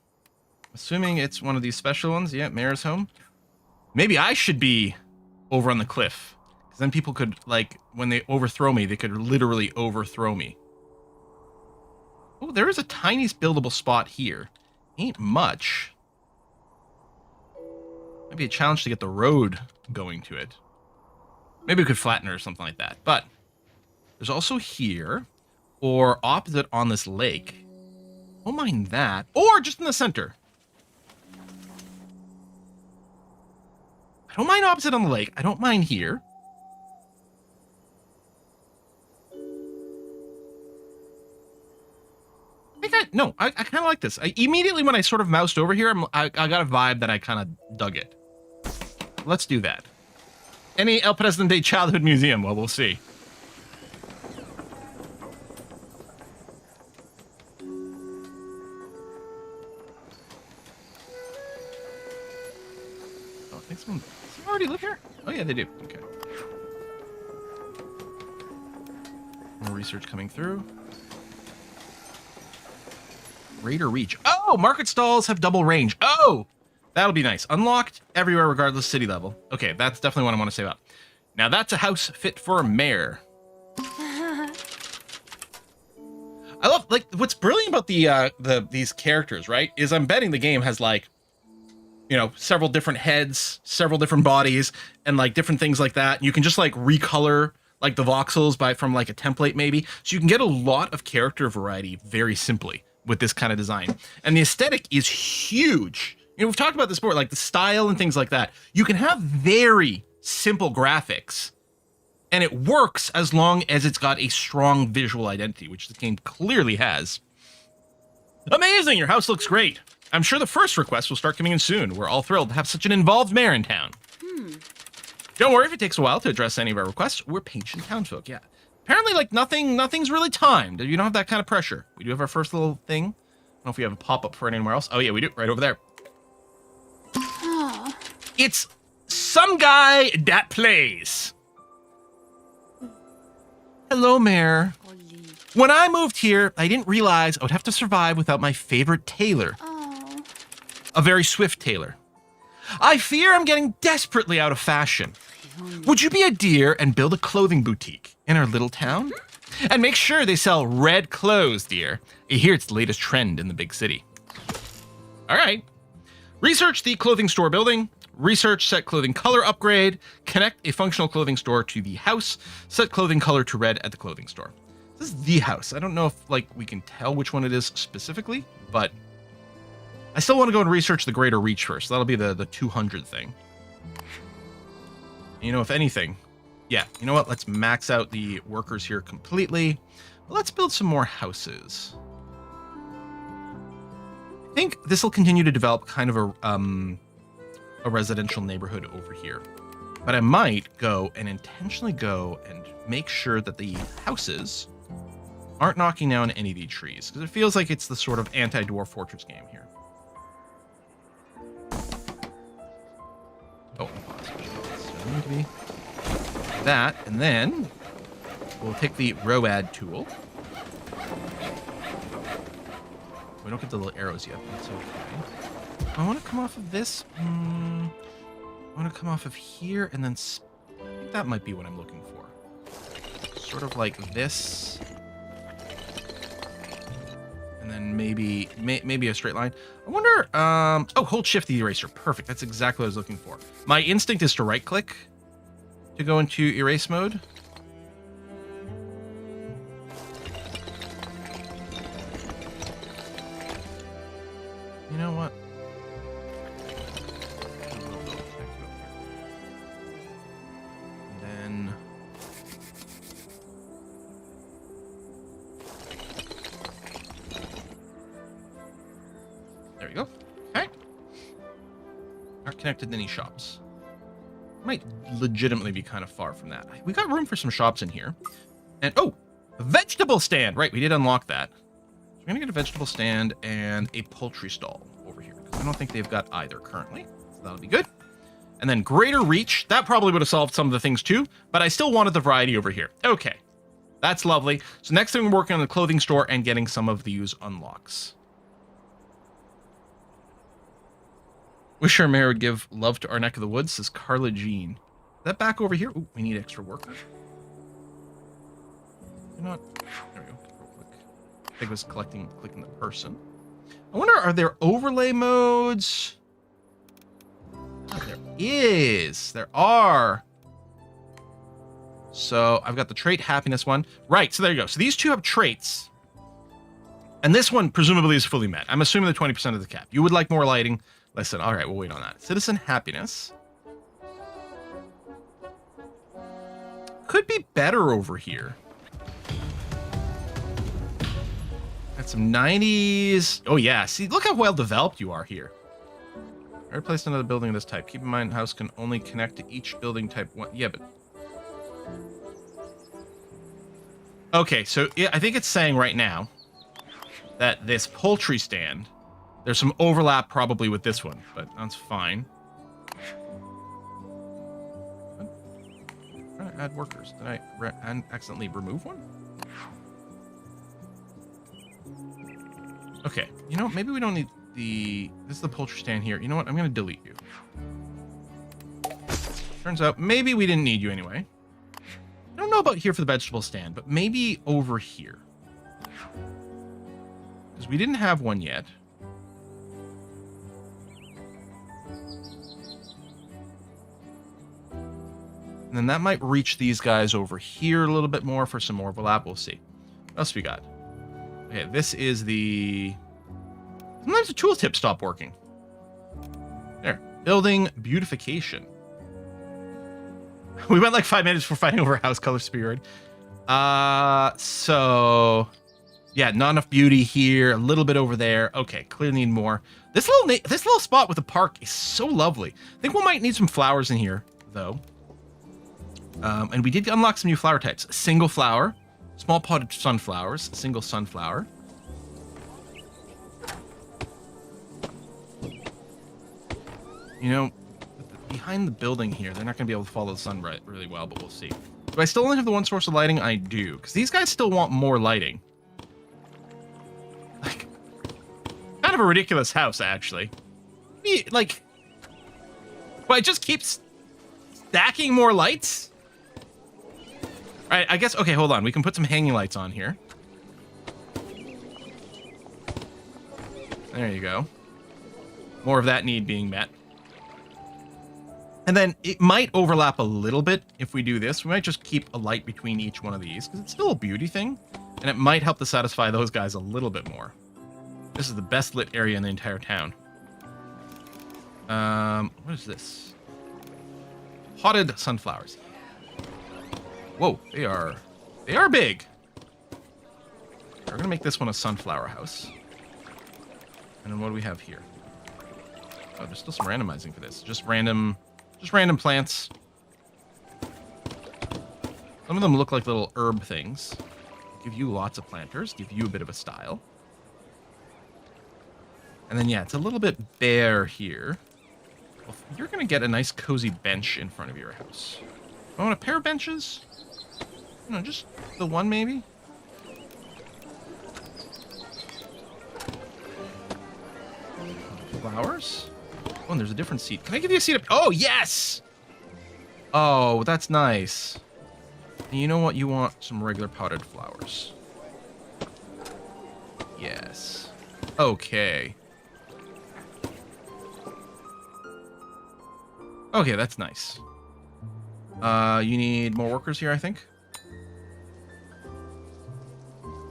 Assuming it's one of these special ones. Yeah, mayor's home. Maybe I should be over on the cliff. Because then people could, like, when they overthrow me, they could literally overthrow me. Oh, there is a tiny buildable spot here. Ain't much. Might be a challenge to get the road going to it. Maybe we could flatten it or something like that. But there's also here, or opposite on this lake. Don't mind that. Or just in the center. I don't mind opposite on the lake. I don't mind here. I kind of like this. Immediately when I sort of moused over here, I got a vibe that I kind of dug it. Let's do that. Any El Presidente Childhood Museum? Well, we'll see. Oh, I think someone already live here? Oh, yeah, they do. Okay. More research coming through. Greater reach. Oh, market stalls have double range. Oh, that'll be nice. Unlocked everywhere, regardless city level. Okay, that's definitely what I want to say about. Now that's a house fit for a mayor. I love, like, what's brilliant about these characters, right? Is I'm betting the game has, like, you know, several different heads, several different bodies, and like different things like that. You can just like recolor like the voxels from like a template maybe. So you can get a lot of character variety very simply with this kind of design. And the aesthetic is huge. You know, we've talked about this before, like the style and things like that. You can have very simple graphics and it works as long as it's got a strong visual identity, which the game clearly has. Amazing, your house looks great. I'm sure the first request will start coming in soon. We're all thrilled to have such an involved mayor in town. Don't worry if it takes a while to address any of our requests. We're patient townsfolk, yeah. Apparently, like, nothing's really timed. You don't have that kind of pressure. We do have our first little thing. I don't know if we have a pop-up for it anywhere else. Oh, yeah, we do. Right over there. It's some guy that plays. Hello, Mayor. When I moved here, I didn't realize I would have to survive without my favorite tailor. A very swift tailor. I fear I'm getting desperately out of fashion. Would you be a dear and build a clothing boutique in our little town? And make sure they sell red clothes, dear. I hear it's the latest trend in the big city. All right. Research the clothing store building. Research set clothing color upgrade. Connect a functional clothing store to the house. Set clothing color to red at the clothing store. This is the house. I don't know if like we can tell which one it is specifically, but I still want to go and research the greater reach first. That'll be the 200 thing. You know, if anything, yeah, you know what? Let's max out the workers here completely. Let's build some more houses. I think this will continue to develop kind of a residential neighborhood over here. But I might go and intentionally go and make sure that the houses aren't knocking down any of these trees, because it feels like it's the sort of anti-dwarf fortress game here. Oh, so need to be that, and then we'll take the row add tool. Go we don't get the little arrows yet. That's okay. I want to come off of this. I want to come off of here and then... I think that might be what I'm looking for. Sort of like this. And then maybe a straight line. I wonder... oh, hold shift the eraser. Perfect. That's exactly what I was looking for. My instinct is to right-click to go into erase mode. You know what? And then... there we go. Okay. Not connected to any shops. Might legitimately be kind of far from that. We got room for some shops in here. And, oh! A vegetable stand! Right, we did unlock that. So we're gonna get a vegetable stand and a poultry stall over here. Because I don't think they've got either currently. So that'll be good. And then greater reach. That probably would have solved some of the things too. But I still wanted the variety over here. Okay. That's lovely. So next thing we're working on the clothing store and getting some of these unlocks. Wish our mayor would give love to our neck of the woods, says Carla Jean. Is that back over here? Ooh, we need extra workers. You're not... there we go. Real quick. I think it was clicking the person. I wonder, are there overlay modes? Oh, there is. There are. So I've got the trait happiness one. Right, so there you go. So these two have traits. And this one presumably is fully met. I'm assuming the 20% of the cap. You would like more lighting. Listen, all right, we'll wait on that. Citizen happiness. Could be better over here. Got some 90s. Oh, yeah. See, look how well developed you are here. I replaced another building of this type. Keep in mind, house can only connect to each building type one. Yeah, but... okay, so I think it's saying right now that this poultry stand... there's some overlap probably with this one, but that's fine. I'm trying to add workers. Did I accidentally remove one? Okay, you know, maybe we don't need the... this is the poultry stand here. You know what? I'm going to delete you. Turns out maybe we didn't need you anyway. I don't know about here for the vegetable stand, but maybe over here. Because we didn't have one yet. And then that might reach these guys over here a little bit more for some more overlap. We'll see. What else we got? Okay, this is the... sometimes the tooltips stop working. There. Building beautification. We went like 5 minutes for fighting over house color spirit. So... yeah, not enough beauty here. A little bit over there. Okay, clearly need more. This little spot with the park is so lovely. I think we might need some flowers in here, though. And we did unlock some new flower types. Single flower, small potted sunflowers, single sunflower. You know, behind the building here, they're not going to be able to follow the sun really well, but we'll see. Do I still only have the one source of lighting? I do, because these guys still want more lighting. Like, kind of a ridiculous house, actually. Like, but it just keeps stacking more lights? All right, I guess, okay, hold on. We can put some hanging lights on here. There you go. More of that need being met. And then it might overlap a little bit if we do this. We might just keep a light between each one of these, because it's still a beauty thing, and it might help to satisfy those guys a little bit more. This is the best lit area in the entire town. What is this? Potted sunflowers. Whoa, they are big. We're gonna make this one a sunflower house. And then what do we have here? Oh, there's still some randomizing for this. Just random plants. Some of them look like little herb things. Give you lots of planters, give you a bit of a style. And then, yeah, it's a little bit bare here. Well, you're gonna get a nice cozy bench in front of your house. I want a pair of benches. No, just the one maybe. flowers. Oh, and there's a different seed. Can I give you a seed? Oh, yes! Oh, that's nice. And you know what? You want some regular potted flowers. Yes. Okay. Okay, that's nice. You need more workers here, I think.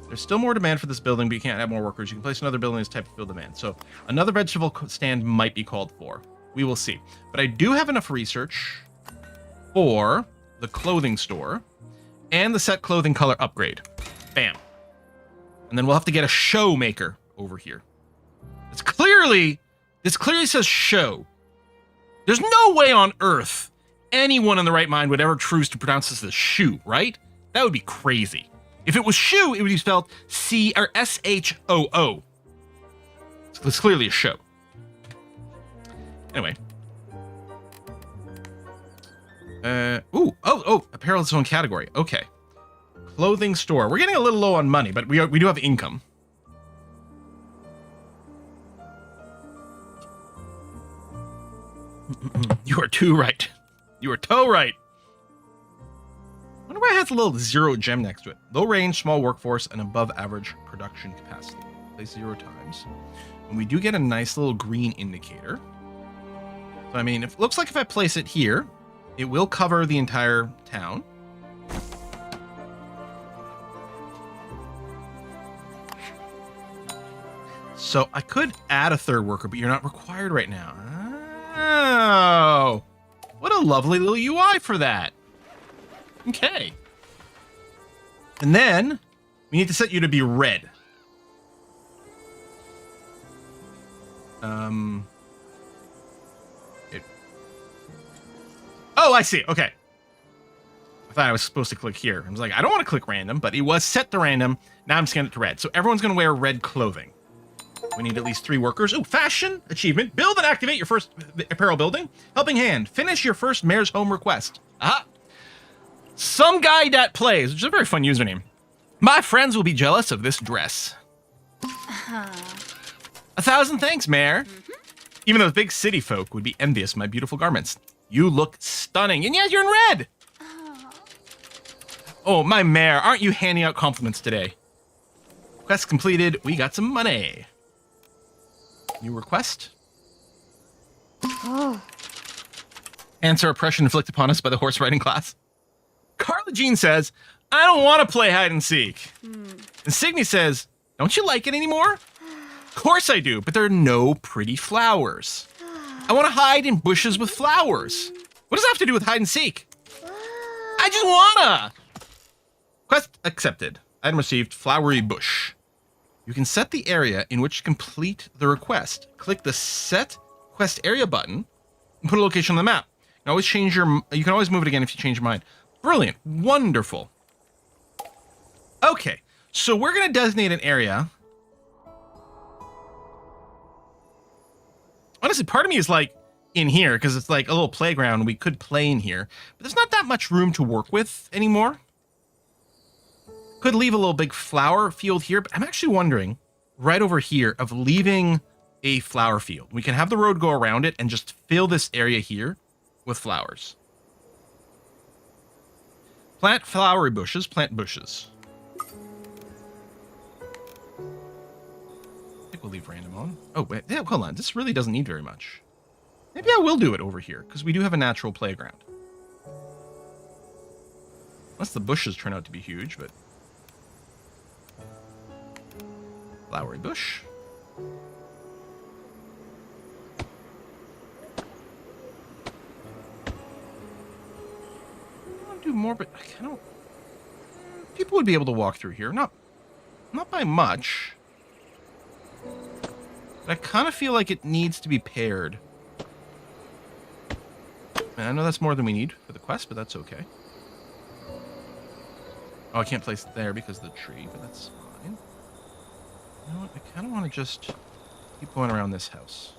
There's still more demand for this building, but you can't add more workers. You can place another building as type of fill demand. So another vegetable stand might be called for. We will see. But I do have enough research for the clothing store and the set clothing color upgrade. Bam. And then we'll have to get a show maker over here. This clearly says show. There's no way on earth anyone in the right mind would ever choose to pronounce this as shoe, right? That would be crazy. If it was shoe, it would be spelled C or S-H-O-O. So it's clearly a show. Anyway. Apparel is its own category. Okay. Clothing store. We're getting a little low on money, but we do have income. You are too right. You are toe right. I wonder why it has a little 0 gem next to it. Low range, small workforce, and above average production capacity. Place 0 times. And we do get a nice little green indicator. So, I mean, it looks like if I place it here, it will cover the entire town. So I could add a third worker, but you're not required right now. Oh, what a lovely little UI for that. Okay. And then we need to set you to be red. Oh, I see. Okay. I thought I was supposed to click here. I was like, I don't want to click random, but it was set to random. Now I'm scanning it to red. So everyone's going to wear red clothing. We need at least 3 workers. Ooh, fashion achievement. Build and activate your first apparel building. Helping hand. Finish your first mayor's home request. Aha. Some guy that plays, which is a very fun username. My friends will be jealous of this dress. 1,000 thanks, Mayor. Even those big city folk would be envious of my beautiful garments. You look stunning. And yes, you're in red. Oh, my Mayor, aren't you handing out compliments today? Quest completed. We got some money. New request. Oh. Answer oppression inflicted upon us by the horse riding class. Carla Jean says, I don't want to play hide and seek. And Signy says, don't you like it anymore? Of course I do, but there are no pretty flowers. I want to hide in bushes with flowers. What does that have to do with hide and seek? I just wanna. Quest accepted. Item received, flowery bush. You can set the area in which to complete the request. Click the Set Quest Area button and put a location on the map. You can always move it again if you change your mind. Brilliant. Wonderful. Okay, so we're going to designate an area. Honestly, part of me is like in here because it's like a little playground. We could play in here, but there's not that much room to work with anymore. Could leave a little big flower field here, but I'm actually wondering right over here of leaving a flower field. We can have the road go around it and just fill this area here with flowers. Plant flowery bushes, plant bushes. I think we'll leave random on. Oh, wait, yeah, hold on. This really doesn't need very much. Maybe I will do it over here because we do have a natural playground. Unless the bushes turn out to be huge, but... Flowery bush. I want to do more, but I don't... People would be able to walk through here. Not by much. But I kind of feel like it needs to be paired. And I know that's more than we need for the quest, but that's okay. Oh, I can't place it there because of the tree, but that's fine. You know what? I kind of want to just keep going around this house.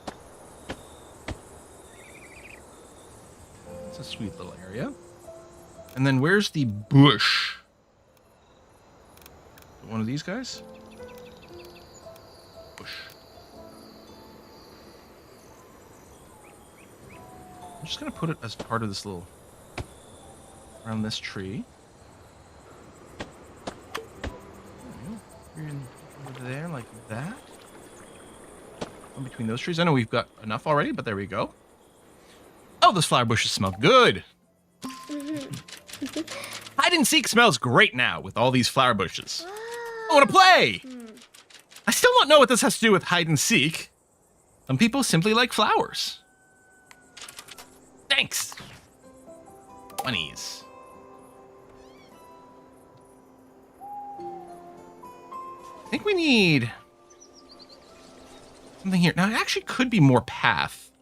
It's a sweet little area. And then where's the bush? One of these guys? Bush. I'm just going to put it as part of this little... around this tree. Over there, like that. In between those trees. I know we've got enough already, but there we go. Oh, those flower bushes smell good. Hide and seek smells great now with all these flower bushes. I want to play! I still don't know what this has to do with hide and seek. Some people simply like flowers. Thanks. Bunnies. I think we need something here. Now, it actually could be more path.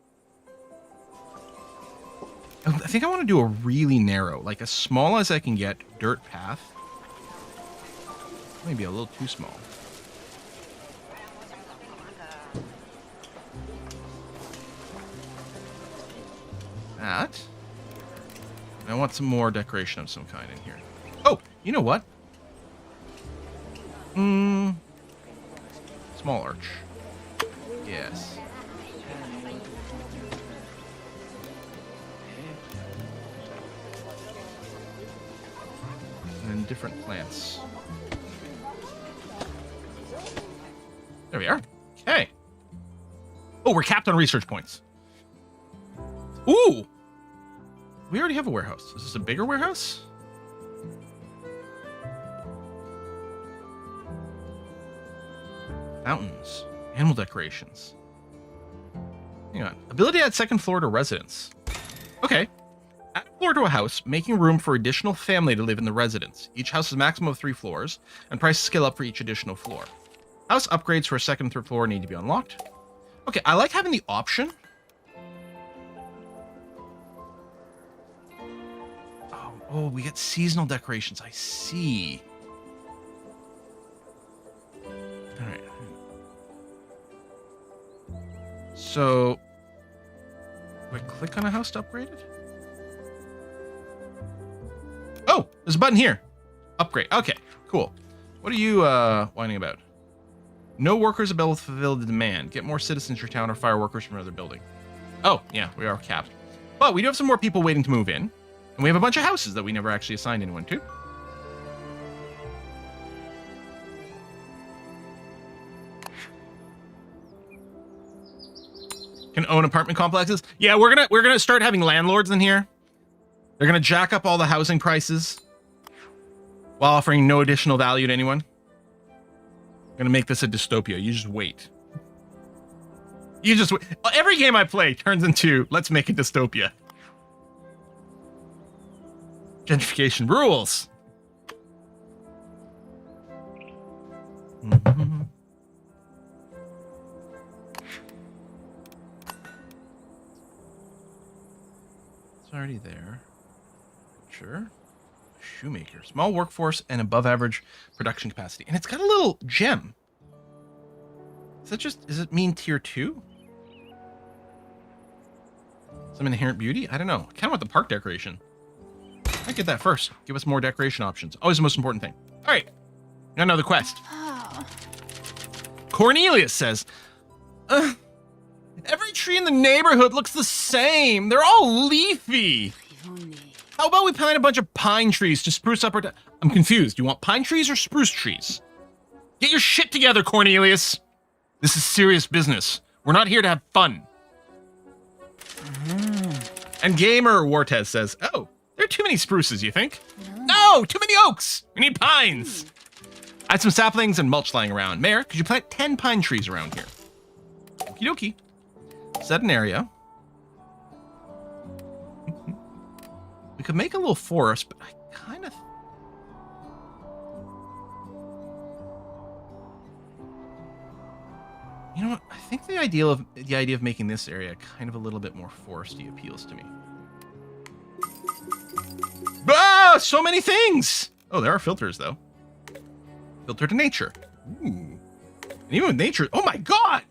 I think I want to do a really narrow, like as small as I can get, dirt path. Maybe a little too small. That. And I want some more decoration of some kind in here. Oh, you know what? Small arch. Yes. And then different plants. There we are. Okay. Oh, we're capped on research points. Ooh! We already have a warehouse. Is this a bigger warehouse? Fountains. Animal decorations. Hang on. Ability to add second floor to residence. Okay. Add a floor to a house, making room for additional family to live in the residence. Each house has a maximum of 3 floors, and prices scale up for each additional floor. House upgrades for a second and third floor need to be unlocked. Okay, I like having the option. Oh, we get seasonal decorations. I see. All right. So, do I click on a house to upgrade it? Oh, there's a button here. Upgrade. Okay, cool. What are you whining about? No workers able to fulfill the demand. Get more citizens to your town or fire workers from another building. Oh, yeah, we are capped. But we do have some more people waiting to move in. And we have a bunch of houses that we never actually assigned anyone to. Can own apartment complexes. Yeah, we're gonna start having landlords in here. They're gonna jack up all the housing prices while offering no additional value to anyone. Gonna make this a dystopia. You just wait. You just wait. Every game I play turns into let's make a dystopia. Gentrification rules. Mm-hmm. It's already there. Sure. Shoemaker. Small workforce and above average production capacity. And it's got a little gem. Is that just, does it mean tier 2? Some inherent beauty? I don't know. I kind of want the park decoration. I get that first. Give us more decoration options. Always the most important thing. All right. Now another quest. Oh. Cornelius says, every tree in the neighborhood looks the same. They're all leafy. How about we plant a bunch of pine trees to spruce up our... I'm confused. You want pine trees or spruce trees? Get your shit together, Cornelius. This is serious business. We're not here to have fun. And Gamer Wartez says, oh, there are too many spruces, you think? No, too many oaks. We need pines. I had some saplings and mulch lying around. Mayor, could you plant 10 pine trees around here? Okie dokie. Set an area. We could make a little forest, but I kind of... You know what? I think the idea of making this area kind of a little bit more foresty appeals to me. Ah, so many things! Oh, there are filters, though. Filter to nature. Ooh. And even with nature... Oh, my God!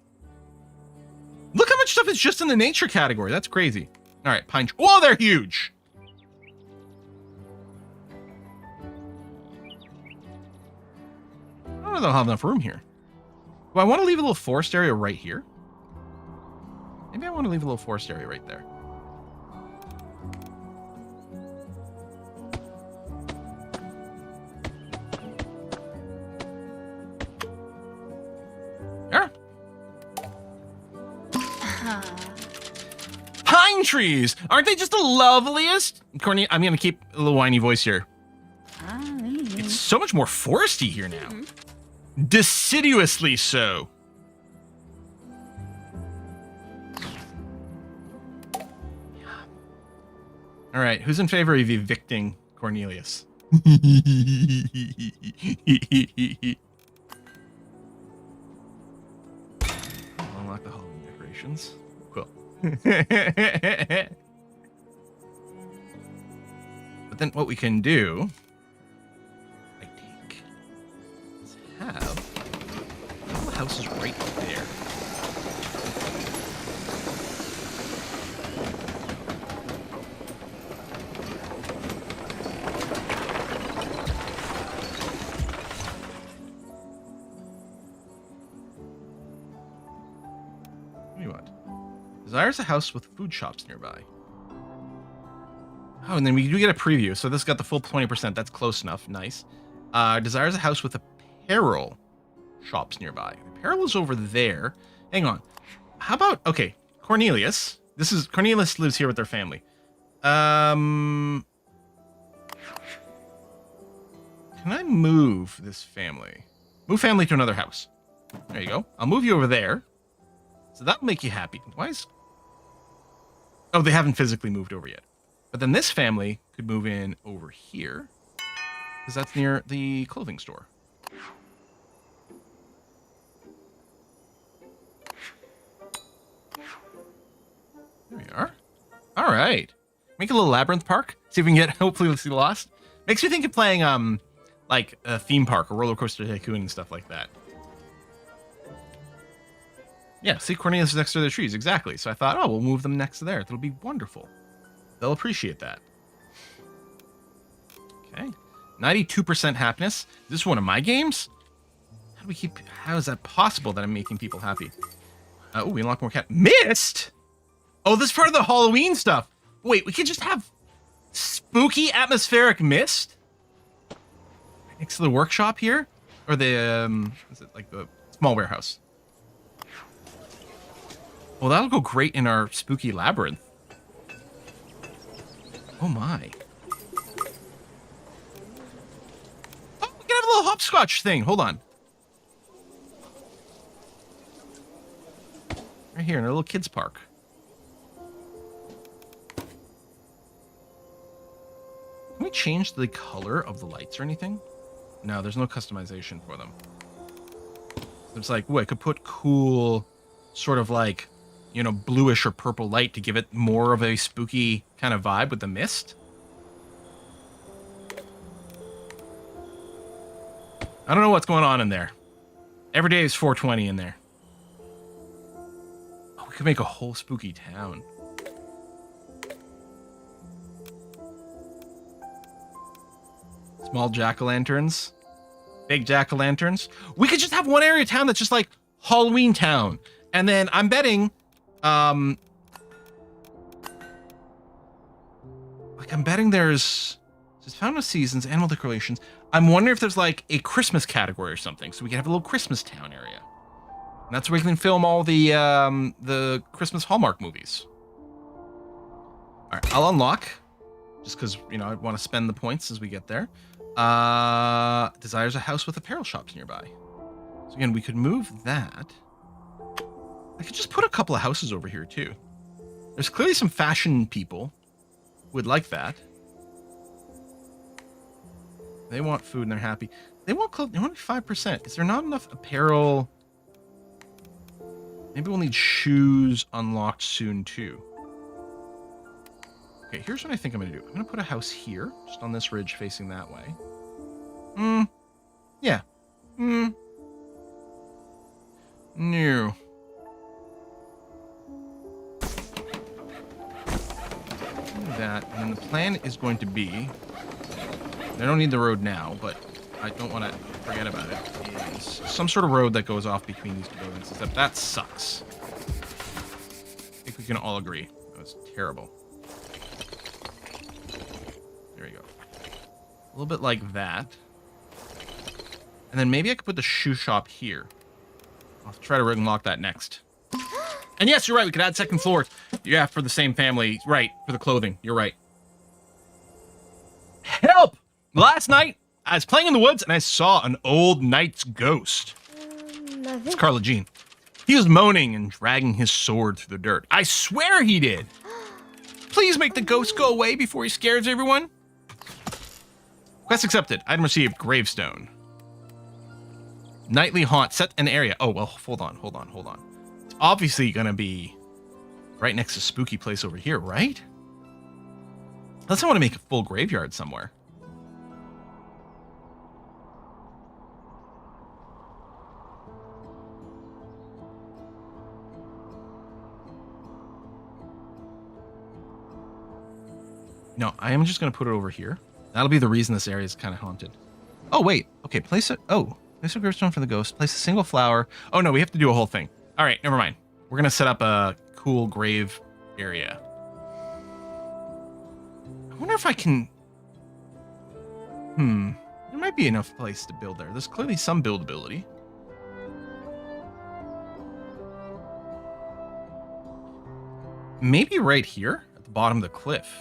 Look how much stuff is just in the nature category. That's crazy. All right, pine... Oh, they're huge! I don't know if they'll have enough room here. Do I want to leave a little forest area right here? Maybe I want to leave a little forest area right there. pine trees. Aren't they just the loveliest? Courtney, I'm going to keep a little whiny voice here. It's so much more foresty here now. Deciduously so. All right, who's in favor of evicting Cornelius? Unlock the Halloween decorations. Cool. But then what we can do, I think, is have all the houses right there. What do you want? Desires a house with food shops nearby. Oh, and then we do get a preview. So this got the full 20%. That's close enough. Nice. Desires a house with apparel shops nearby. Apparel is over there. Hang on. How about, okay, Cornelius. Cornelius lives here with their family. Can I move this family? Move family to another house. There you go. I'll move you over there. So that'll make you happy. Why is... Oh, they haven't physically moved over yet. But then this family could move in over here, because that's near the clothing store. There we are. All right. Make a little labyrinth park. See if we can get, hopefully we'll see Lost. Makes me think of playing, like a theme park, or roller coaster tycoon and stuff like that. Yeah, see, Cornelius is next to the trees. Exactly. So I thought, oh, we'll move them next to there. It'll be wonderful. They'll appreciate that. Okay. 92% happiness. Is this one of my games? How is that possible that I'm making people happy? Oh, we unlock more cat. Mist? Oh, this is part of the Halloween stuff. Wait, we can just have spooky atmospheric mist? Next to the workshop here? Or the, is it like the small warehouse? Well, that'll go great in our spooky labyrinth. Oh my. Oh, we can have a little hopscotch thing. Hold on. Right here in a little kids park. Can we change the color of the lights or anything? No, there's no customization for them. It's like, ooh, I could put cool, sort of like, you know, bluish or purple light to give it more of a spooky kind of vibe with the mist. I don't know what's going on in there. Every day is 420 in there. Oh, we could make a whole spooky town. Small jack-o'-lanterns. Big jack-o'-lanterns. We could just have one area of town that's just like Halloween town. And then I'm betting... like I'm betting there's fountain of seasons, animal decorations. I'm wondering if there's like a Christmas category or something, so we can have a little Christmas town area. And that's where we can film all the Christmas Hallmark movies. All right, I'll unlock, just because, you know, I want to spend the points as we get there. Desires a house with apparel shops nearby. So again, we could move that. I could just put a couple of houses over here too. There's clearly some fashion people who would like that. They want food and they're happy. They want clothes. They want 5%. Is there not enough apparel? Maybe we'll need shoes unlocked soon too. Okay, here's what I think I'm going to do. I'm going to put a house here, just on this ridge facing that way. Yeah. No. That, and then the plan is going to be, I don't need the road now, but I don't want to forget about it, is some sort of road that goes off between these two buildings, except that sucks. I think we can all agree. That was terrible. There we go. A little bit like that. And then maybe I could put the shoe shop here. I'll try to unlock that next. And yes, you're right, we could add second floors. Yeah, for the same family. Right, for the clothing. You're right. Help! Last night, I was playing in the woods and I saw an old knight's ghost. It's Carla Jean. He was moaning and dragging his sword through the dirt. I swear he did. Please make the ghost go away before he scares everyone. Quest accepted. Item received. Gravestone. Nightly haunt. Set an area. Oh, well, hold on. It's obviously going to be right next to spooky place over here, right? Unless I want to make a full graveyard somewhere. No, I am just going to put it over here. That'll be the reason this area is kind of haunted. Oh, wait. Okay, place it. Oh, place a gravestone for the ghost. Place a single flower. Oh, no, we have to do a whole thing. All right, never mind. We're going to set up a cool grave area. I wonder if I can... There might be enough place to build there. There's clearly some buildability. Maybe right here at the bottom of the cliff.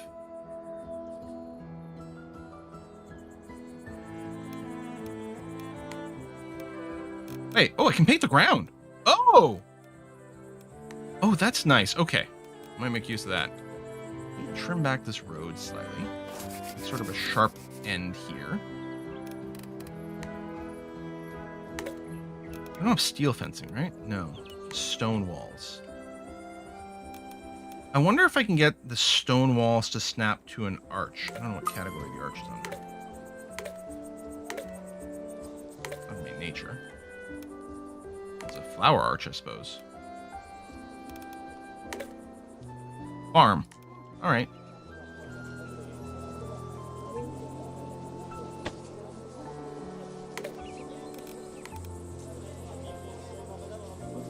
Wait, oh, I can paint the ground. Oh! Oh, that's nice. Okay. I might make use of that. Trim back this road slightly. It's sort of a sharp end here. I don't have steel fencing, right? No. Stone walls. I wonder if I can get the stone walls to snap to an arch. I don't know what category the arch is under. That would be nature. It's a flower arch, I suppose. Farm. All right.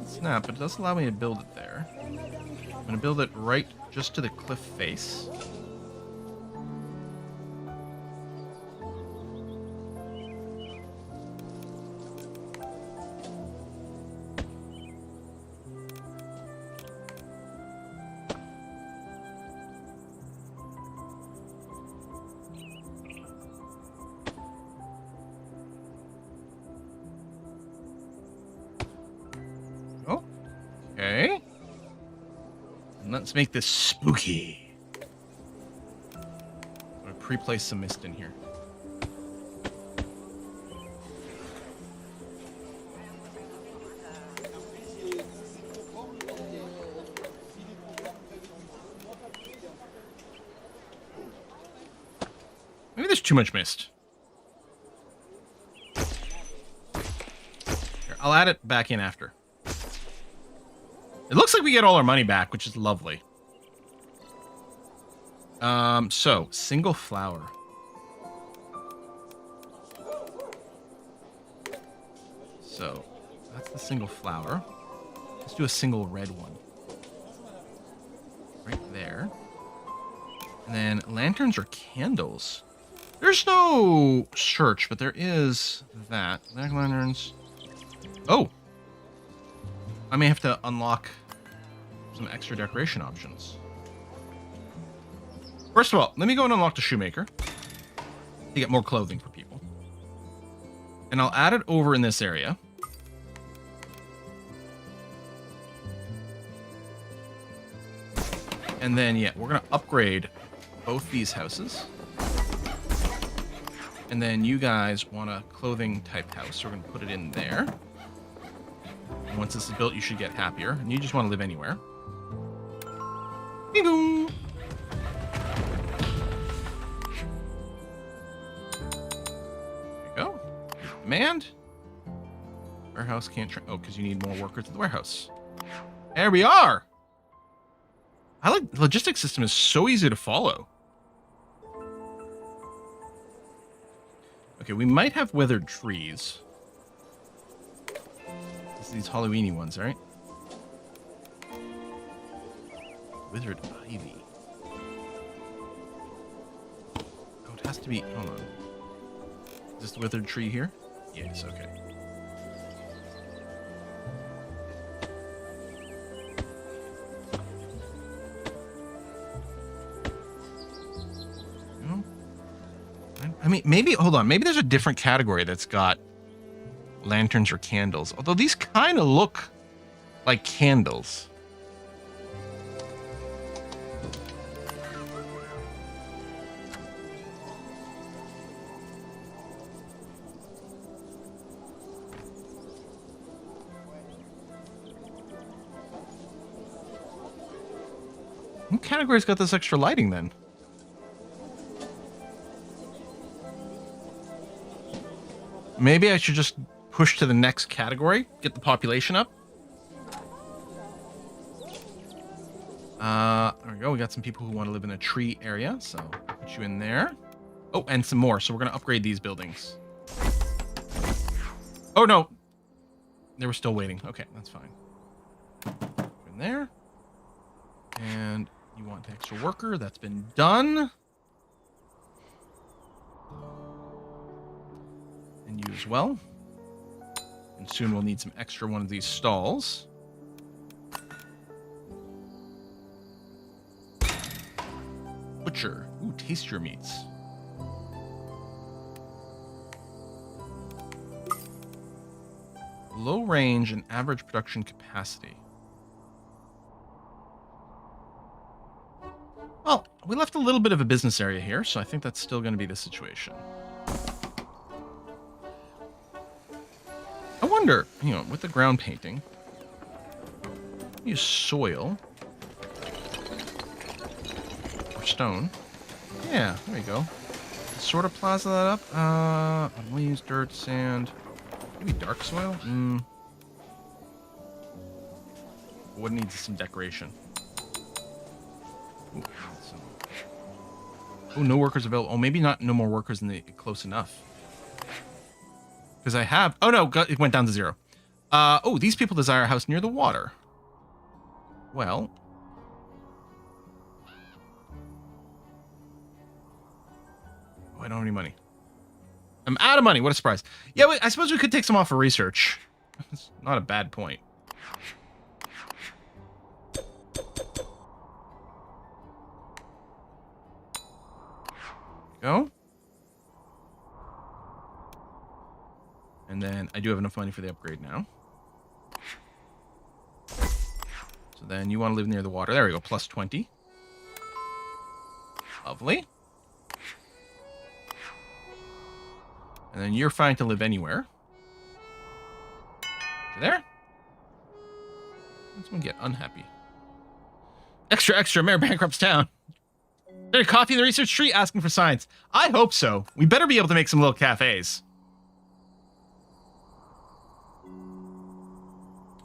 Snap, but it does allow me to build it there. I'm going to build it right just to the cliff face. Okay. And let's make this spooky. I'm going to pre-place some mist in here. Maybe there's too much mist. Here, I'll add it back in after. It looks like we get all our money back, which is lovely. So, single flower. So, that's the single flower. Let's do a single red one. Right there. And then lanterns or candles. There's no church, but there is that. Black lanterns. Oh! I may have to unlock some extra decoration options. First of all, let me go and unlock the shoemaker to get more clothing for people. And I'll add it over in this area. And then, yeah, we're going to upgrade both these houses. And then you guys want a clothing type house, so we're going to put it in there. Once this is built, you should get happier. And you just want to live anywhere. Ding-dong! There you go. Command. Warehouse can't... Oh, because you need more workers at the warehouse. There we are! I like... The logistics system is so easy to follow. Okay, we might have withered trees. These Halloweeny ones, right? Withered ivy. Oh, it has to be... Hold on. Is this the withered tree here? Yes, okay. I mean, maybe, hold on. Maybe there's a different category that's got lanterns or candles. Although these kind of look like candles. What category's got this extra lighting then? Maybe I should just push to the next category, get the population up. There we go. We got some people who want to live in a tree area, so put you in there. Oh, and some more. So we're going to upgrade these buildings. Oh, no. They were still waiting. Okay, that's fine. In there. And you want the extra worker. That's been done. And you as well. And soon we'll need some extra one of these stalls. Butcher. Ooh, taste your meats. Low range and average production capacity. Well, we left a little bit of a business area here, so I think that's still going to be the situation. I wonder, you know, with the ground painting, use soil or stone. Yeah, there we go. Sort of plaza that up. We'll use dirt, sand, maybe dark soil. What needs some decoration? Oh, no workers available. Oh, maybe not. No more workers in the close enough. Because I have... Oh, no. It went down to 0. Oh, these people desire a house near the water. Well... Oh, I don't have any money. I'm out of money. What a surprise. Yeah, I suppose we could take some off for research. It's not a bad point. Go. And then I do have enough money for the upgrade now. So then you want to live near the water. There we go. Plus 20. Lovely. And then you're fine to live anywhere. You there? Someone get unhappy. Extra, extra. Mayor bankrupts town. Get a coffee in the research tree asking for science. I hope so. We better be able to make some little cafes.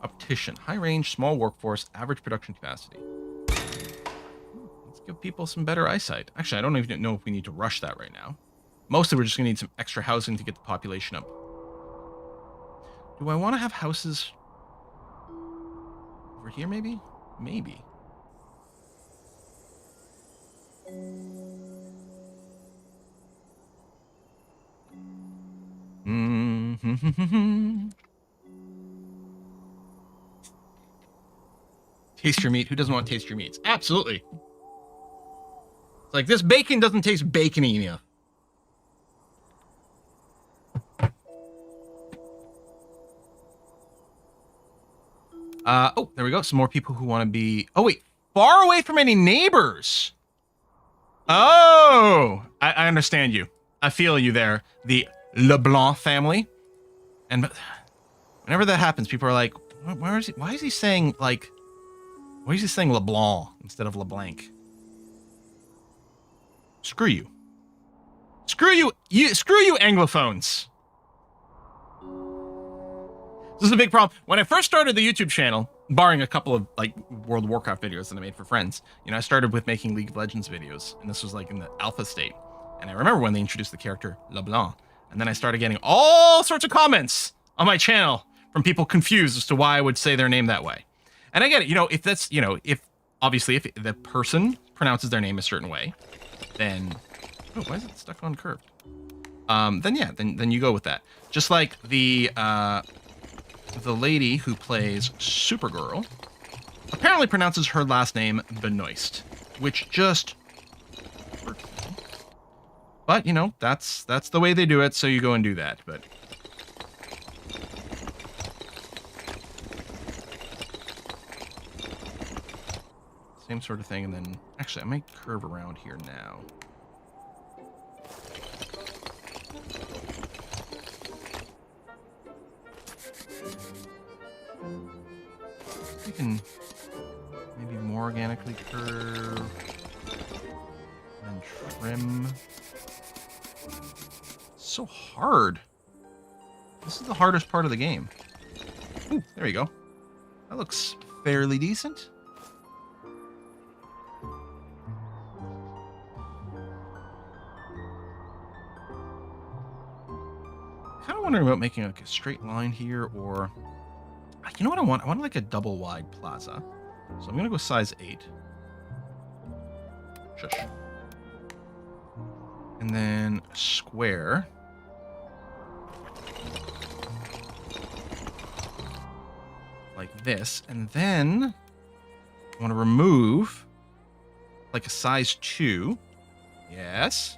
Optician. High range, small workforce, average production capacity. Let's give people some better eyesight. Actually, I don't even know if we need to rush that right now. Mostly we're just going to need some extra housing to get the population up. Do I want to have houses over here maybe? Maybe. Taste your meat. Who doesn't want to taste your meats? Absolutely. It's like this bacon doesn't taste bacony enough. Oh, there we go. Some more people who want to be... Oh, wait. Far away from any neighbors. Oh, I understand you. I feel you there. The LeBlanc family. And whenever that happens, people are like, where is he? Why is he saying, like... Why is he saying LeBlanc instead of LeBlanc? Screw you. Screw you. Screw you, Anglophones. This is a big problem. When I first started the YouTube channel, barring a couple of like World of Warcraft videos that I made for friends, you know, I started with making League of Legends videos, and this was like in the alpha state. And I remember when they introduced the character LeBlanc, and then I started getting all sorts of comments on my channel from people confused as to why I would say their name that way. And I get it, you know, if that's, you know, if obviously if the person pronounces their name a certain way, then, oh, why is it stuck on curved? Then yeah, then you go with that. Just like the lady who plays Supergirl apparently pronounces her last name Benoist, which just... But, you know, that's the way they do it, so you go and do that. But same sort of thing, and then actually I might curve around here now. We can maybe more organically curve and trim. So hard. This is the hardest part of the game. Ooh, there you go. That looks fairly decent. Kind of wondering about making like a straight line here, or you know what I want? I want like a double wide plaza. So I'm gonna go size 8. Shush. And then a square. Like this. And then I want to remove like a size 2. Yes.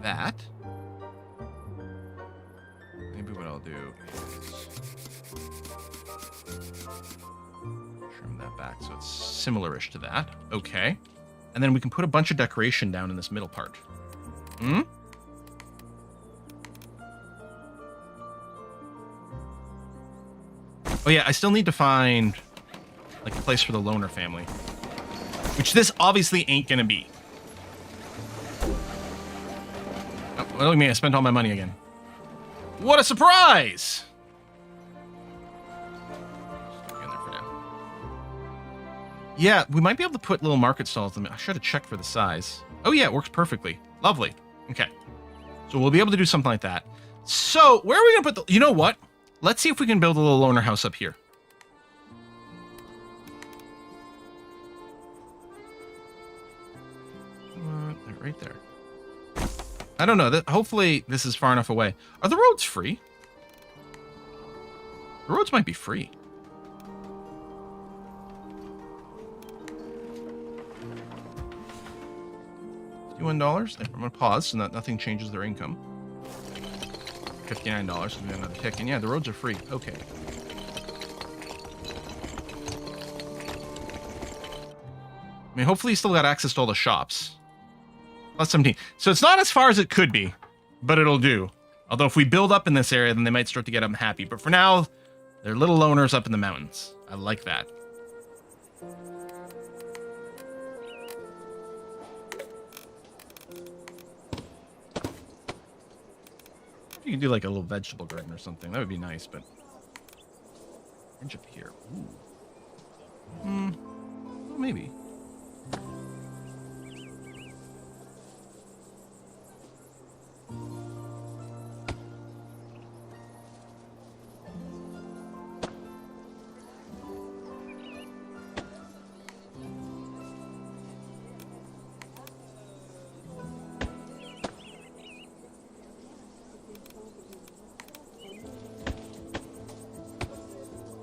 That. Maybe what I'll do is trim that back so it's similar-ish to that. Okay. And then we can put a bunch of decoration down in this middle part. Hmm? Oh yeah, I still need to find like a place for the loner family. Which this obviously ain't gonna be. Oh, well, look at me, I spent all my money again. What a surprise! Yeah, we might be able to put little market stalls in. I should have checked for the size. Oh yeah, it works perfectly. Lovely. Okay. So we'll be able to do something like that. So where are we gonna put the, you know what? Let's see if we can build a little loner house up here. Right there. I don't know. Hopefully this is far enough away. Are the roads free? The roads might be free. $51. I'm gonna pause so that nothing changes their income. $59. So we got another tick, and yeah, the roads are free. Okay. I mean, hopefully you still got access to all the shops. Plus 17. So it's not as far as it could be, but it'll do. Although if we build up in this area, then they might start to get unhappy. But for now, they're little loners up in the mountains. I like that. You could do like a little vegetable garden or something. That would be nice, but edge up here. Ooh. Well, maybe.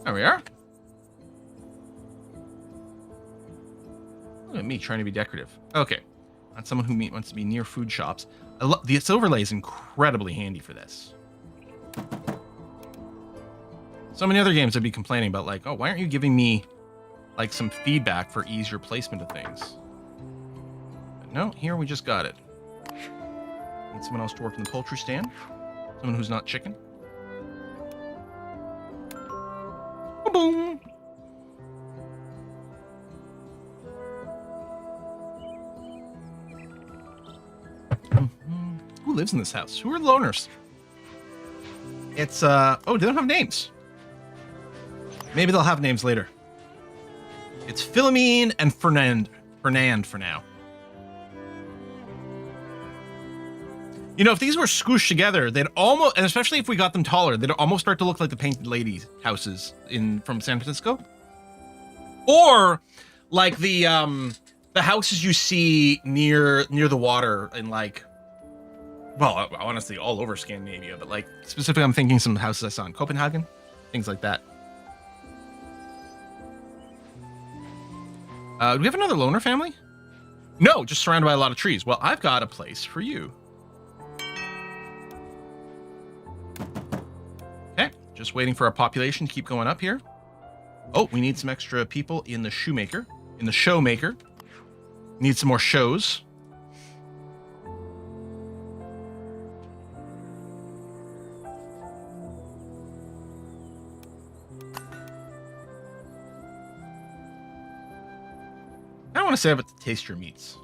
There we are. Look at me trying to be decorative. Okay. Not someone who wants to be near food shops. This overlay is incredibly handy for this. So many other games I'd be complaining about, like, oh, why aren't you giving me, like, some feedback for easier placement of things? But no, here we just got it. Need someone else to work in the poultry stand. Someone who's not chicken. Boom. Who lives in this house? Who are the loners? It's oh, they don't have names. Maybe they'll have names later. It's Philomene and Fernand for now. You know, if these were squished together, they'd almost, and especially if we got them taller, they'd almost start to look like the Painted Ladies houses from San Francisco. Or like the houses you see near the water in, like, well, honestly, all over Scandinavia, but like specifically I'm thinking some houses I saw in Copenhagen, things like that. Do we have another loner family? No, just surrounded by a lot of trees. Well, I've got a place for you. Okay, just waiting for our population to keep going up here. Oh, we need some extra people in the shoemaker, in the showmaker. Need some more shows. I don't want to say about the taste your meats.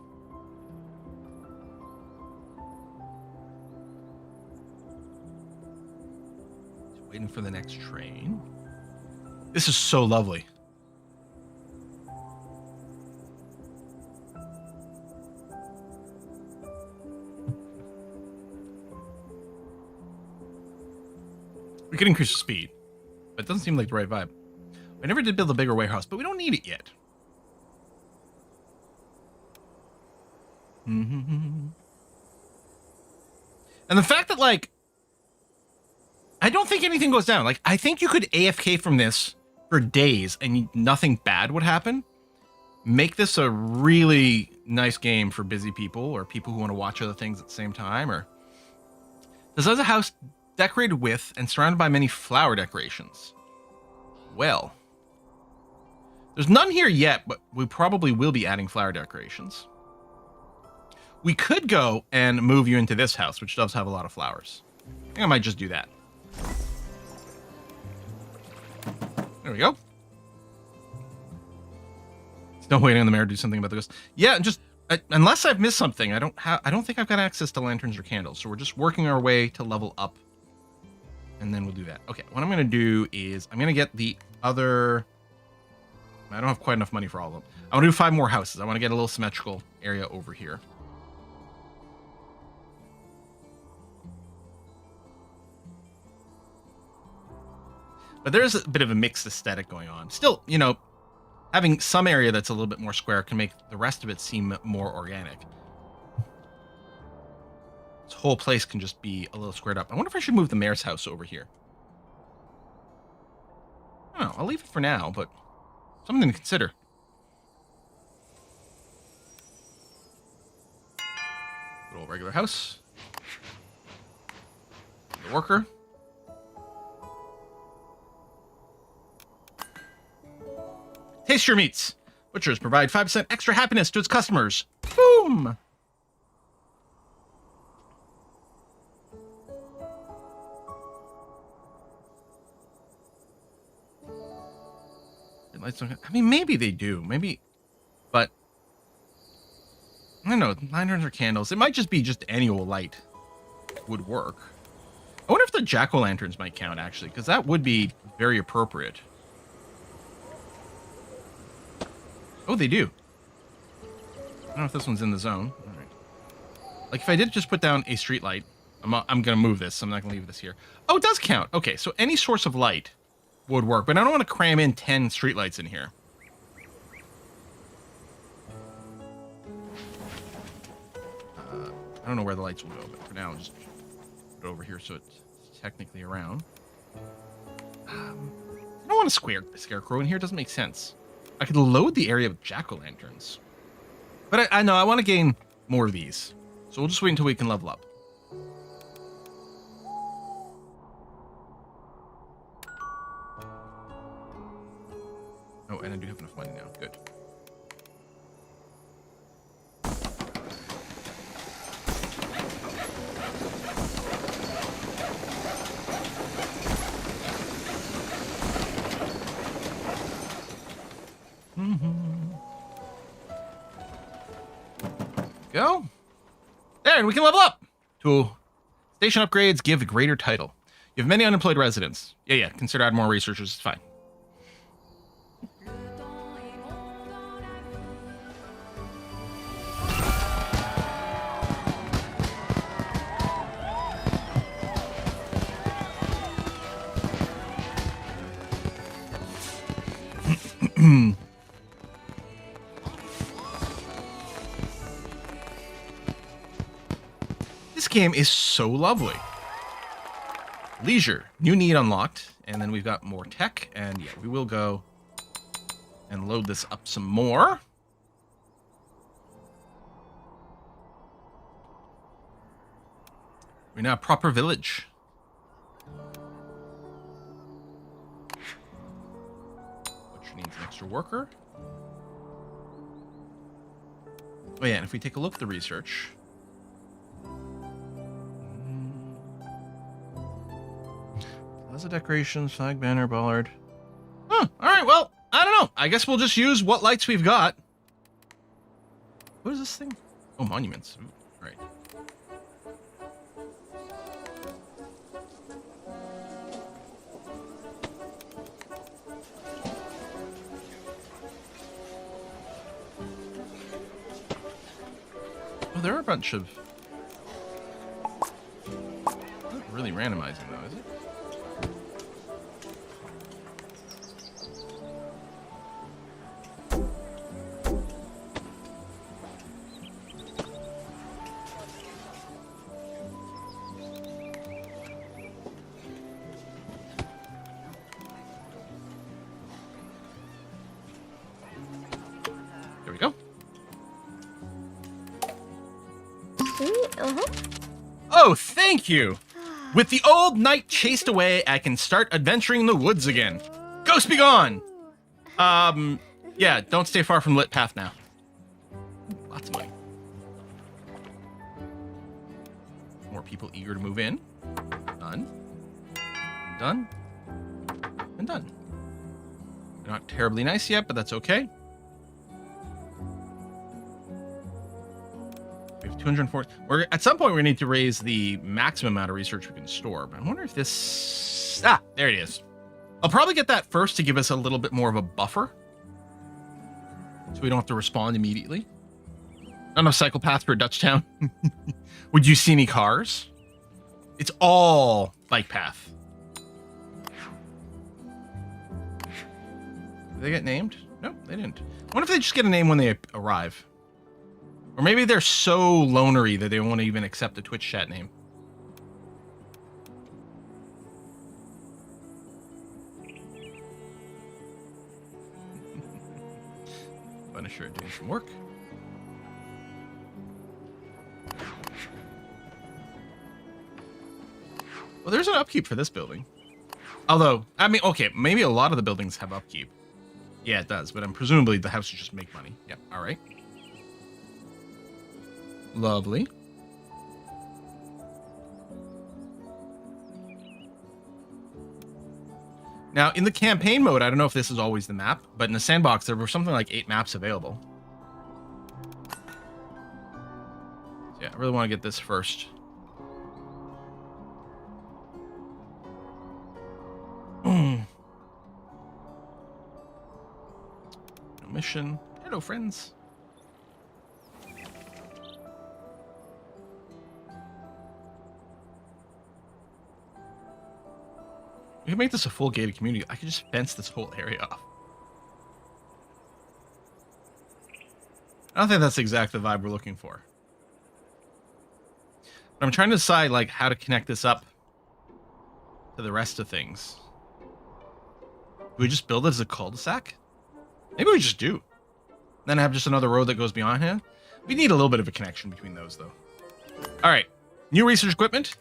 Just waiting for the next train. This is so lovely. We could increase the speed, but it doesn't seem like the right vibe. I never did build a bigger warehouse, but we don't need it yet. And the fact that, like, I don't think anything goes down. Like, I think you could AFK from this for days and nothing bad would happen. Make this a really nice game for busy people or people who want to watch other things at the same time. Or this is a house decorated with and surrounded by many flower decorations. Well, there's none here yet, but we probably will be adding flower decorations. We could go and move you into this house, which does have a lot of flowers. I think I might just do that. There we go. Still waiting on the mayor to do something about the ghost. Yeah, just unless I've missed something, I don't think I've got access to lanterns or candles. So we're just working our way to level up, and then we'll do that. Okay, what I'm gonna do is I'm gonna get the other. I don't have quite enough money for all of them. I want to do 5 more houses. I want to get a little symmetrical area over here. But there's a bit of a mixed aesthetic going on. Still, you know, having some area that's a little bit more square can make the rest of it seem more organic. This whole place can just be a little squared up. I wonder if I should move the mayor's house over here. I don't know. I'll leave it for now, but something to consider. Good old regular house. The worker. Taste your meats. Butchers provide 5% extra happiness to its customers. Boom! I mean, maybe they do. Maybe, but I don't know. Lanterns or candles. It might just be just annual light would work. I wonder if the jack-o'-lanterns might count, actually, because that would be very appropriate. Oh, they do. I don't know if this one's in the zone. All right. Like, if I did just put down a street light, I'm going to move this. I'm not going to leave this here. Oh, it does count. Okay, so any source of light would work, but I don't want to cram in 10 street lights in here. I don't know where the lights will go, but for now, I'll just put it over here so it's technically around. I don't want a scarecrow in here. It doesn't make sense. I could load the area with jack-o'-lanterns. But I know I want to gain more of these. So we'll just wait until we can level up. Oh, and I do have enough money now. Good. Go. There, and we can level up. To station upgrades give greater title. You have many unemployed residents. Yeah, consider adding more researchers. It's fine. This game is so lovely. Leisure, new need unlocked, and then we've got more tech, and yeah, we will go and load this up some more. We're now a proper village. Which needs an extra worker. Oh yeah, and if we take a look at the research. Plaza decorations, flag, banner, bollard. Huh, alright, well, I don't know. I guess we'll just use what lights we've got. What is this thing? Oh, monuments. Ooh, right. Oh, there are a bunch of... Not really randomizing, though, is it? There we go. Oh, thank you! With the old night chased away, I can start adventuring in the woods again. Ghost be gone! Yeah, don't stay far from the lit path now. Lots of money. More people eager to move in. Done. Done. And done. They're not terribly nice yet, but that's okay. We have 240. At some point, we need to raise the maximum amount of research we can store. But I wonder if this... Ah, there it is. I'll probably get that first to give us a little bit more of a buffer. So we don't have to respond immediately. Not enough cycle path for a Dutch town. Would you see any cars? It's all bike path. Did they get named? No, they didn't. I wonder if they just get a name when they arrive. Or maybe they're so lonery that they won't even accept a Twitch chat name. Punisher doing some work. Well, there's an upkeep for this building. Although, I mean, okay, maybe a lot of the buildings have upkeep. Yeah, it does, but presumably the houses just make money. Yep, all right. Lovely. Now, in the campaign mode, I don't know if this is always the map, but in the sandbox, there were something like 8 maps available. So yeah, I really want to get this first. No mission. Hello, friends. We can make this a full gated community. I could just fence this whole area off. I don't think that's exactly the vibe we're looking for. But I'm trying to decide like how to connect this up to the rest of things. Do we just build it as a cul-de-sac? Maybe we just do. Then have just another road that goes beyond here. We need a little bit of a connection between those, though. All right. New research equipment.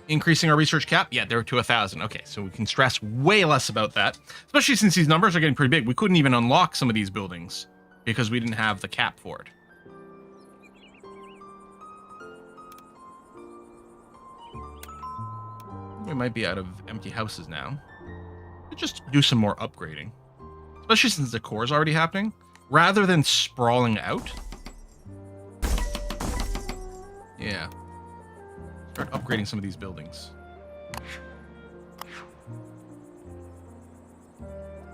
Increasing our research cap. Yeah, they're to 1,000. Okay, so we can stress way less about that. Especially since these numbers are getting pretty big. We couldn't even unlock some of these buildings because we didn't have the cap for it. We might be out of empty houses now. We'll just do some more upgrading. Especially since the core is already happening. Rather than sprawling out. Yeah. Start upgrading some of these buildings.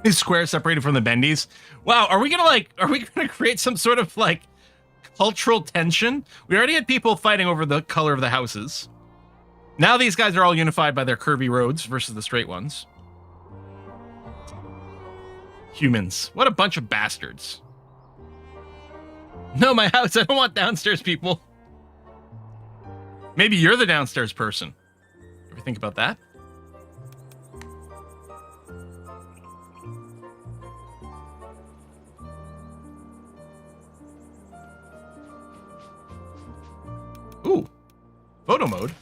These squares separated from the bendies. Wow, are we gonna create some sort of like cultural tension? We already had people fighting over the color of the houses. Now these guys are all unified by their curvy roads versus the straight ones. Humans. What a bunch of bastards. No, my house. I don't want downstairs people. Maybe you're the downstairs person. Ever think about that? Ooh. Photo mode.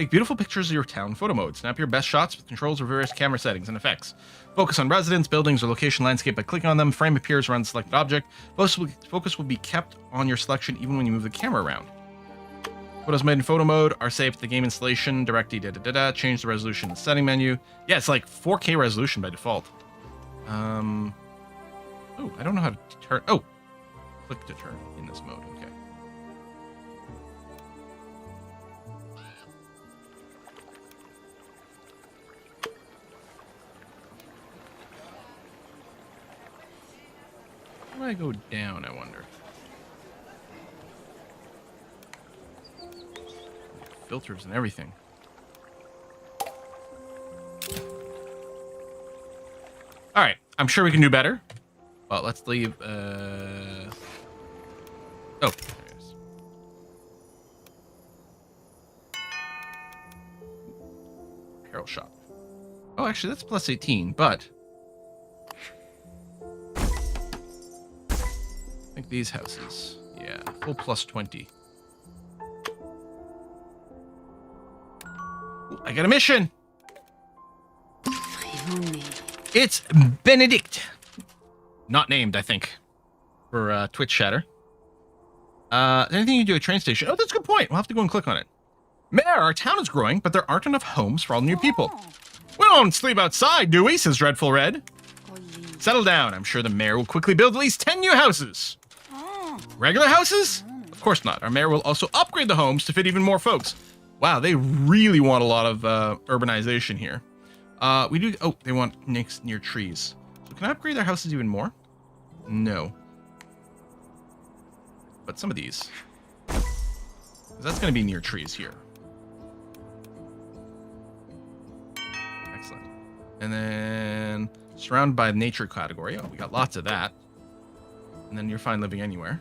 Take beautiful pictures of your town photo mode. Snap your best shots with controls or various camera settings and effects. Focus on residents, buildings, or location landscape by clicking on them. Frame appears around the selected object. Focus will be kept on your selection even when you move the camera around. Photos made in photo mode are saved to the game installation. Directly change the resolution in the setting menu. Yeah, it's like 4K resolution by default. Oh, I don't know how to turn. Oh, click to turn in this mode. Okay. How do I go down, I wonder? Filters and everything. All right, I'm sure we can do better. Well, let's leave. Oh, there it is. Apparel shop. Oh, actually, that's plus 18, but I think these houses. Yeah, full plus 20. Ooh, I got a mission. It's Benedict. Not named, I think, for Twitch chatter. Anything you do at a train station? Oh, that's a good point. We'll have to go and click on it. Mayor, our town is growing, but there aren't enough homes for all the new people. We don't sleep outside, do we? Says Dreadful Red. Settle down. I'm sure the mayor will quickly build at least 10 new houses. Regular houses? Of course not. Our mayor will also upgrade the homes to fit even more folks. Wow, they really want a lot of urbanization here. We do. Oh, they want near trees. So can I upgrade their houses even more? No. But some of these. 'Cause that's going to be near trees here. Excellent. And then surrounded by nature category. Oh, we got lots of that. And then you're fine living anywhere.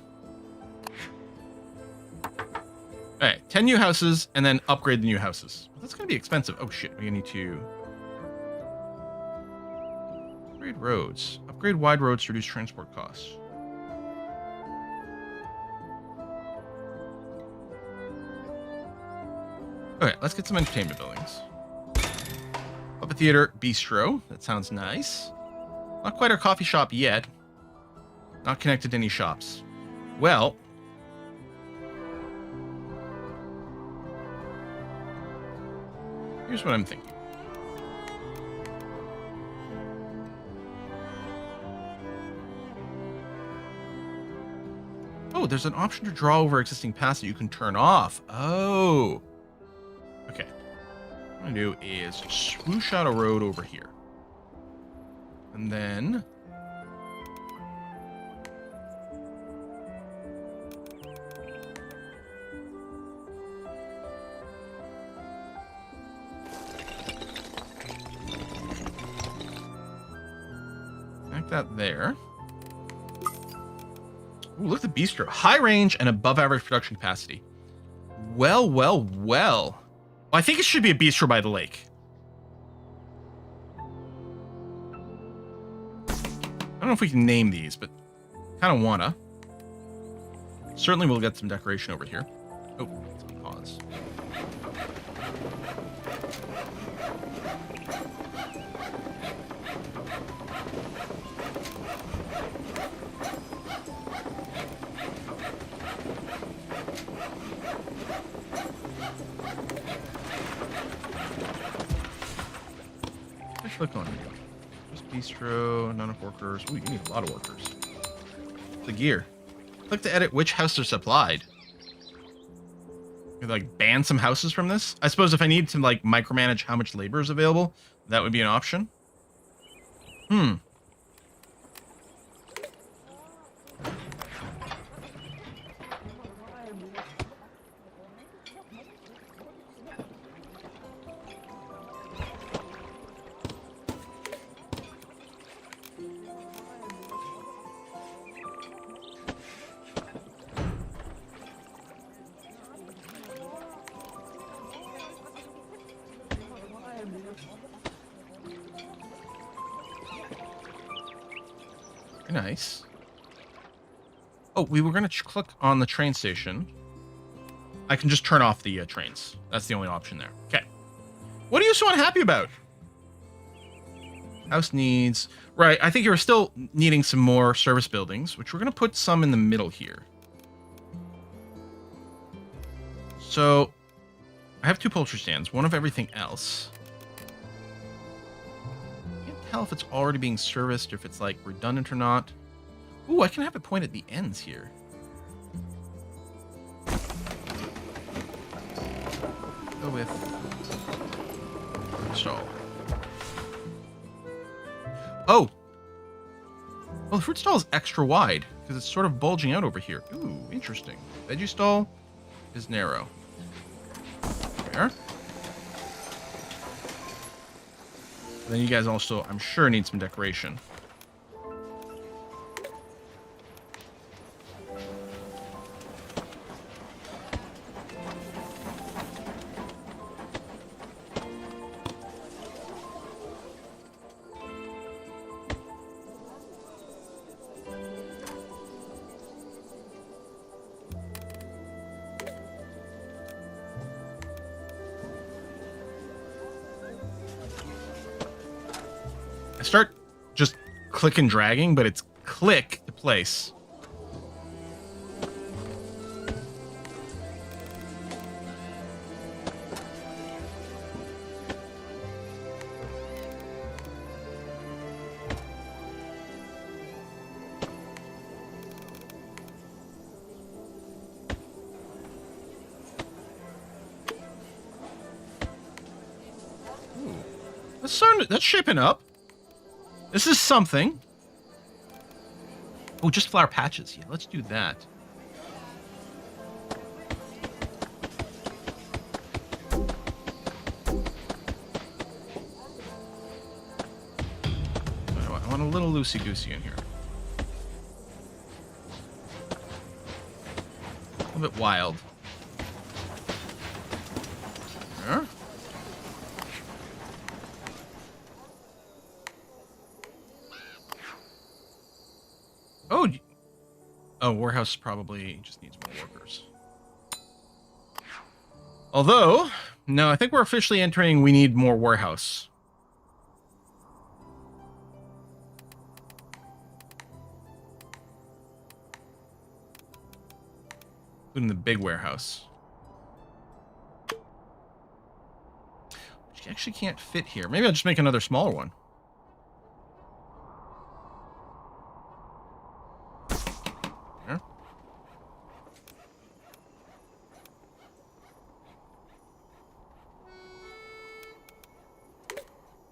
All right, 10 new houses and then upgrade the new houses. That's going to be expensive. Oh shit, we need to upgrade roads. Upgrade wide roads to reduce transport costs. Okay, let's get some entertainment buildings. Puppet theater, bistro. That sounds nice. Not quite our coffee shop yet. Not connected to any shops. Well, here's what I'm thinking. Oh, there's an option to draw over existing paths that you can turn off. Oh. Okay. What I'm going to do is swoosh out a road over here. And then connect that there. Ooh, look at the bistro. High range and above average production capacity. Well, well, well. I think it should be a bistro by the lake. I don't know if we can name these, but kind of wanna. Certainly we'll get some decoration over here. Oh, let's pause. Click on it. Just bistro, none of workers. Ooh, you need a lot of workers. The gear. Click to edit which house are supplied. Could like ban some houses from this. I suppose if I need to like micromanage how much labor is available, that would be an option. Nice. Oh, we were going to click on the train station. I can just turn off the trains. That's the only option there. Okay. What are you so unhappy about? House needs... Right, I think you're still needing some more service buildings, which we're going to put some in the middle here. So, I have 2 poultry stands, one of everything else. I can't tell if it's already being serviced, or if it's, like, redundant or not. Ooh, I can have it point at the ends here. Go with... stall. Oh! Well, the fruit stall is extra wide, because it's sort of bulging out over here. Ooh, interesting. Veggie stall is narrow. There. Then you guys also, I'm sure, need some decoration. I start just click and dragging, but it's click to place. Ooh. That's shaping up. This is something. Oh, just flower patches. Yeah, let's do that. I want a little loosey-goosey in here. A little bit wild. There. Oh, warehouse probably just needs more workers. Although, no, I think we're officially entering we need more warehouse. Including the big warehouse. Which actually can't fit here. Maybe I'll just make another smaller one.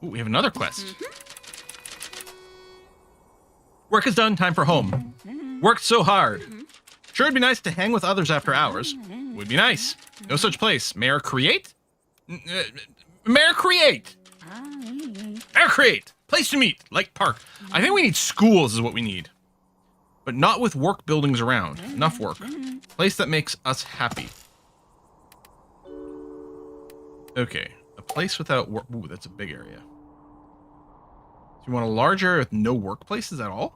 Ooh, we have another quest. Work is done, time for home. Worked so hard. Sure, it'd be nice to hang with others after hours. Would be nice. No such place. Mayor create? Mayor create! Mayor create! Place to meet, like park. I think we need schools is what we need. But not with work buildings around. Enough work. Place that makes us happy. Okay. A place without work. Ooh, that's a big area. So you want a large area with no workplaces at all?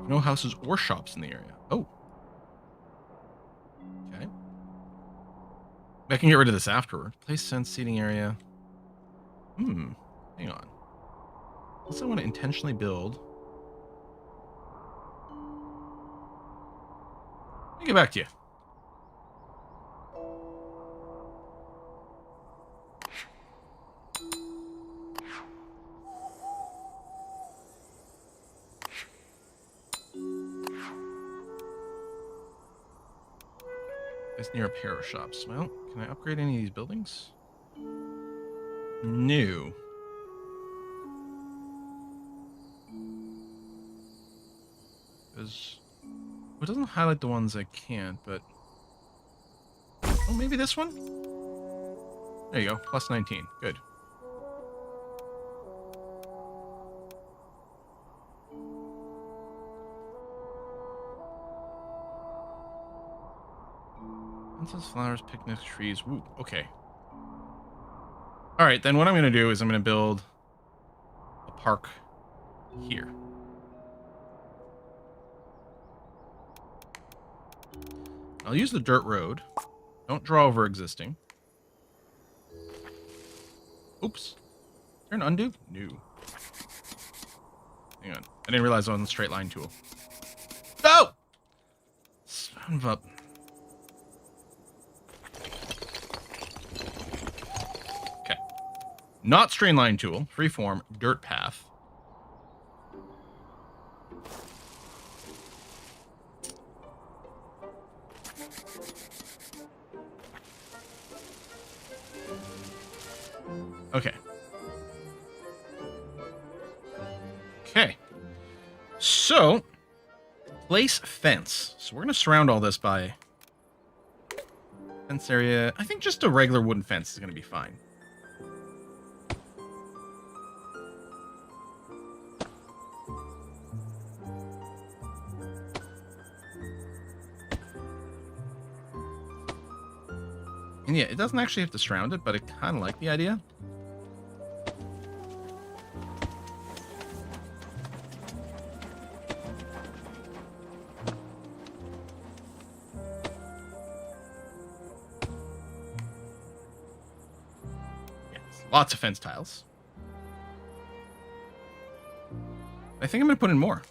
No houses or shops in the area. Oh. Okay. I can get rid of this afterward. Place sense seating area. Hang on. Unless I want to intentionally build. I'll get back to you. It's near a pair of shops. Well, can I upgrade any of these buildings? No. Because it doesn't highlight the ones I can't, but... Oh, maybe this one? There you go. Plus 19. Good. Fences, flowers, picnic trees. Woo, okay. Alright, then what I'm going to do is I'm going to build park here. I'll use the dirt road. Don't draw over existing. Oops. Is there an undo? No. Hang on. I didn't realize I was on the straight line tool. No! Son of a... Okay. Not straight line tool. Freeform dirt path. Okay. Okay. So, place fence. So we're going to surround all this by fence area. I think just a regular wooden fence is going to be fine. And yeah, it doesn't actually have to surround it, but I kind of like the idea. Lots of fence tiles. I think I'm going to put in more.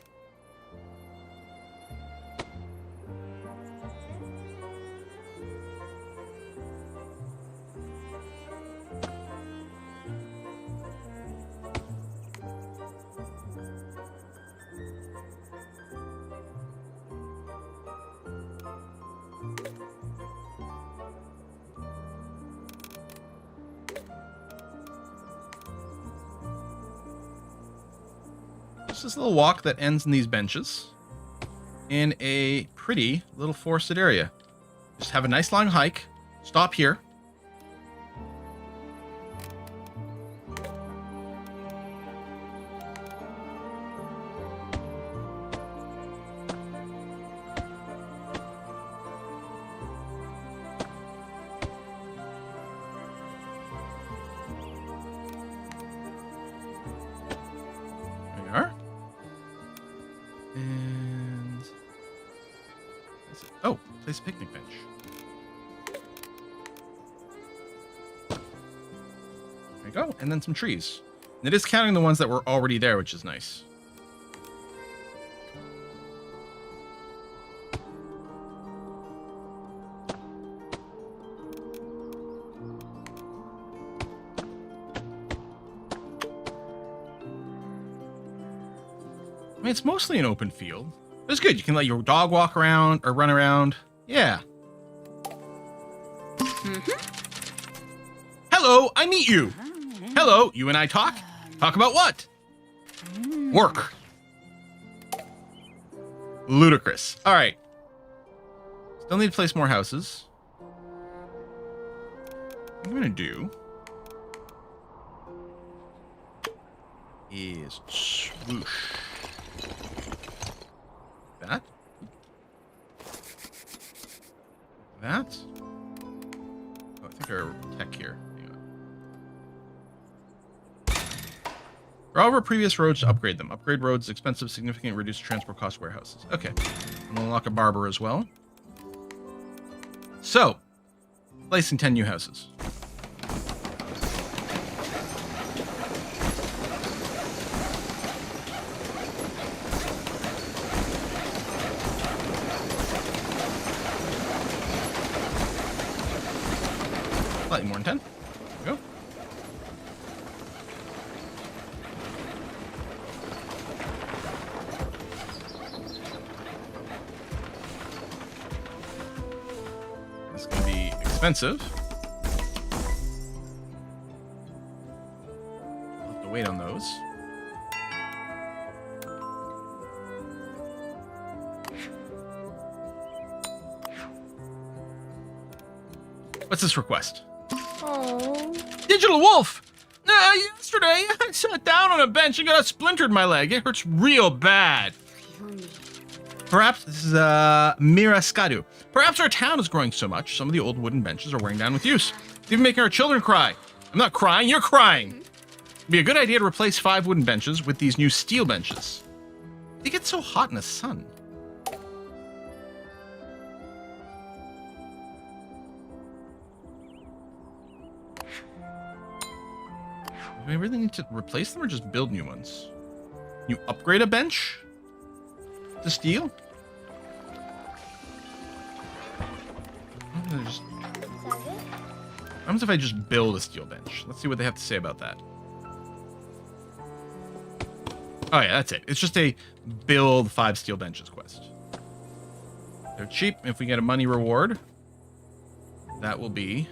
This little walk that ends in these benches in a pretty little forested area. Just have a nice long hike. Stop here. Place a picnic bench. There we go. And then some trees. And it is counting the ones that were already there, which is nice. I mean, it's mostly an open field. It's good. You can let your dog walk around or run around. Yeah. Hello, I meet you. Hello, you and I talk? Talk about what? Work. Ludicrous. All right. Still need to place more houses. What I'm going to do is swoosh. That. That? Oh, I think our tech here. Hang on. Draw over previous roads to upgrade them. Upgrade roads, expensive, significant, reduced transport cost warehouses. Okay. I'm gonna unlock a barber as well. So, placing 10 new houses. Slightly more than 10. There we go. This is going to be expensive. We'll have to wait on those. What's this request? Oh. Digital Wolf! Yesterday, I sat down on a bench and got a splinter in my leg. It hurts real bad. Perhaps this is Miraskadu. Perhaps our town is growing so much, some of the old wooden benches are wearing down with use. It's even making our children cry. I'm not crying, you're crying. It'd be a good idea to replace 5 wooden benches with these new steel benches. They get so hot in the sun. Do we really need to replace them or just build new ones? You upgrade a bench to steel? What happens if I just build a steel bench? Let's see what they have to say about that. Oh yeah, that's it. It's just a build 5 steel benches quest. They're cheap. If we get a money reward, that will be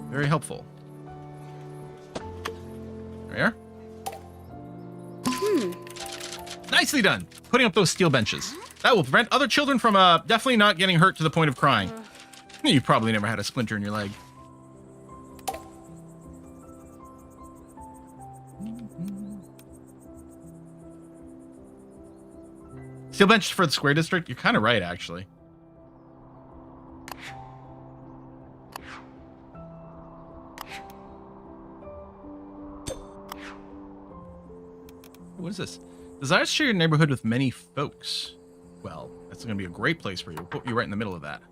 very helpful. There we are. Nicely done. Putting up those steel benches. That will prevent other children from definitely not getting hurt to the point of crying. You probably never had a splinter in your leg. Steel benches for the square district? You're kind of right, actually. What is this? Desires to share your neighborhood with many folks. Well, that's going to be a great place for you. We'll put you right in the middle of that.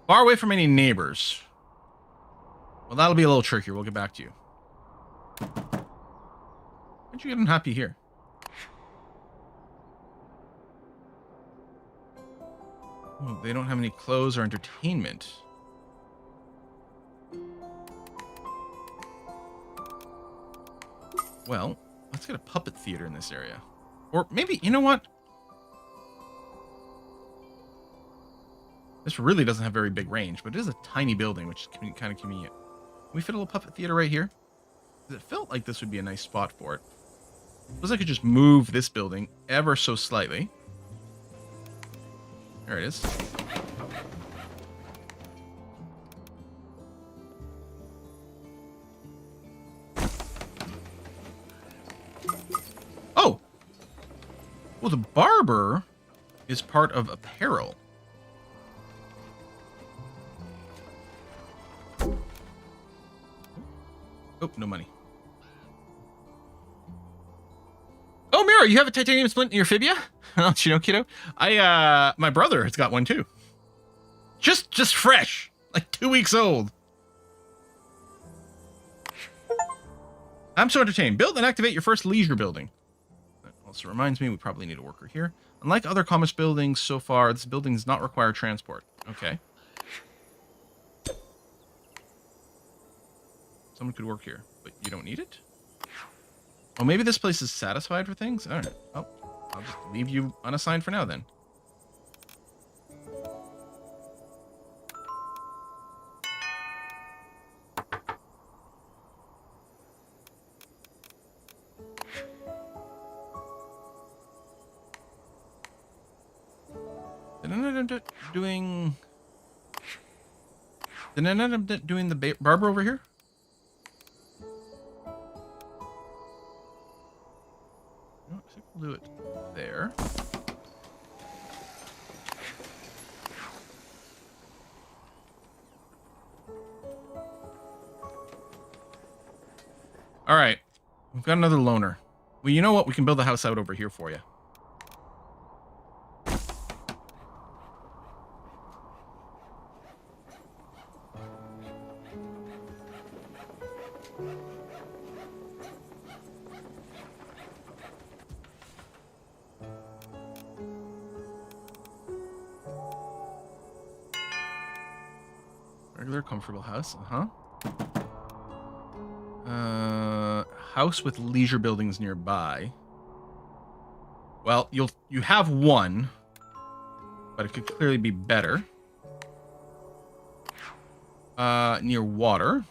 Far away from any neighbors. Well, that'll be a little trickier. We'll get back to you. How'd you get unhappy here? Oh, they don't have any clothes or entertainment. Well, let's get a puppet theater in this area. Or maybe, you know what? This really doesn't have very big range, but it is a tiny building, which is kind of convenient. Can we fit a little puppet theater right here? It felt like this would be a nice spot for it. Suppose I could just move this building ever so slightly. There it is. Oh! Well, the barber is part of apparel. Oh, no money. Oh, Mira, you have a titanium splint in your fibia? Don't you know, kiddo? My brother has got one too. Just fresh. Like 2 weeks old. I'm so entertained. Build and activate your first leisure building. That also reminds me, we probably need a worker here. Unlike other commerce buildings so far, this building does not require transport. Okay. Someone could work here, but you don't need it? Oh, maybe this place is satisfied for things? All right. Oh, I'll just leave you unassigned for now, then. Did I end up doing the barber over here? No, I think we'll do it there. All right, we've got another loner. Well, you know what? We can build a house out over here for you. Regular, comfortable house. House with leisure buildings nearby. Well, you have one, but it could clearly be better. Near water.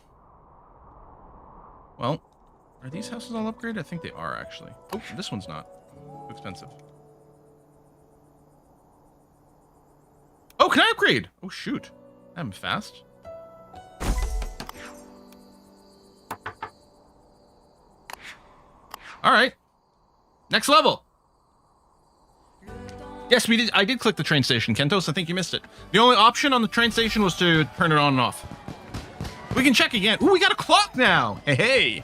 Well, are these houses all upgraded? I think they are, actually. Oh, this one's not. Too expensive. Oh, can I upgrade? Oh, shoot. I'm fast. All right. Next level. Yes, we did. I did click the train station, Kentos. I think you missed it. The only option on the train station was to turn it on and off. We can check again. Ooh, we got a clock now. Hey, hey.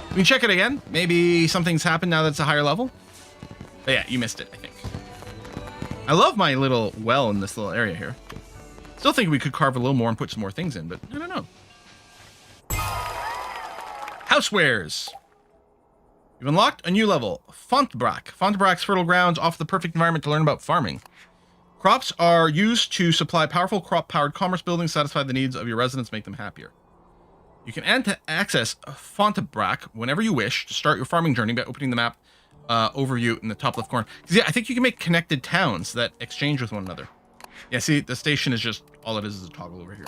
We can check it again. Maybe something's happened now that it's a higher level. But yeah, you missed it, I think. I love my little well in this little area here. Still think we could carve a little more and put some more things in, but I don't know. Housewares. You've unlocked a new level, Fontbrack. Fontbrack's fertile grounds offer the perfect environment to learn about farming. Crops are used to supply powerful crop-powered commerce buildings, satisfy the needs of your residents, make them happier. You can access Fontbrack whenever you wish to start your farming journey by opening the map overview in the top left corner. Yeah, I think you can make connected towns that exchange with one another. Yeah, see, the station is just, all it is a toggle over here.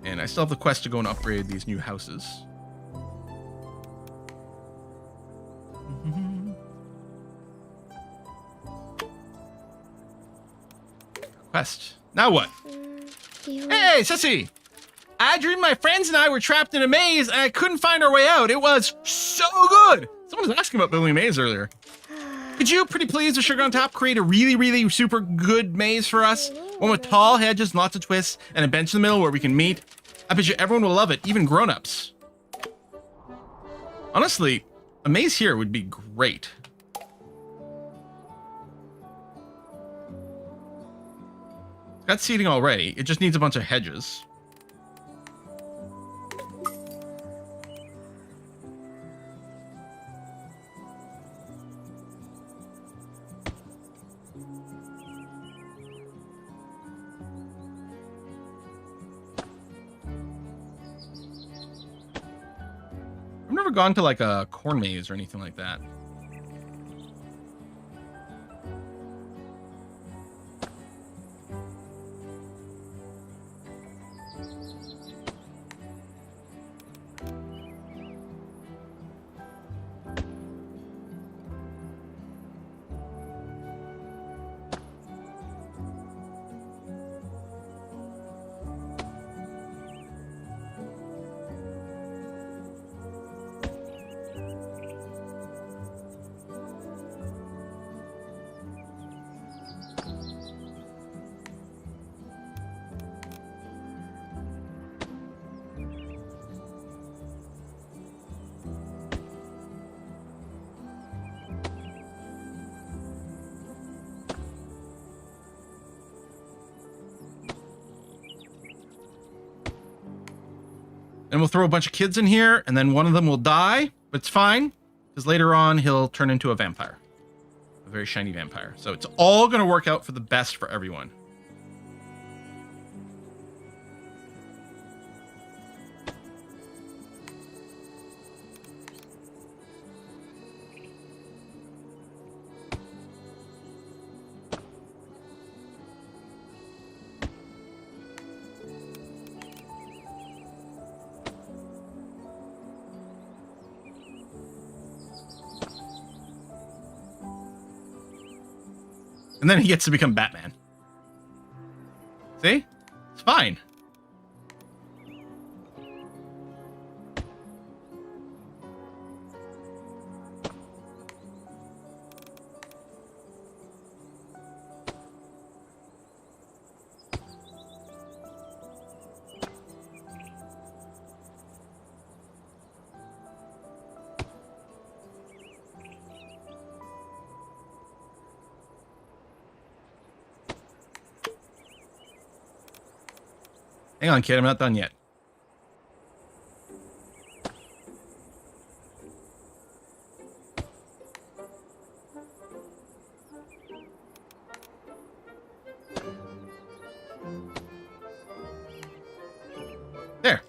And I still have the quest to go and upgrade these new houses. Quest. Now what? Hey, Sissy! I dreamed my friends and I were trapped in a maze and I couldn't find our way out. It was so good! Someone was asking about building a maze earlier. Could you, pretty please, with sugar on top, create a really, really super good maze for us? One with tall hedges, lots of twists, and a bench in the middle where we can meet. I bet you everyone will love it, even grown-ups. Honestly, a maze here would be great. It's got seating already. It just needs a bunch of hedges. I've never gone to like a corn maze or anything like that. And we'll throw a bunch of kids in here, and then one of them will die, but it's fine, because later on he'll turn into a vampire. A very shiny vampire. So it's all going to work out for the best for everyone. And then he gets to become Batman. See? It's fine. Hang on, kid. I'm not done yet. There.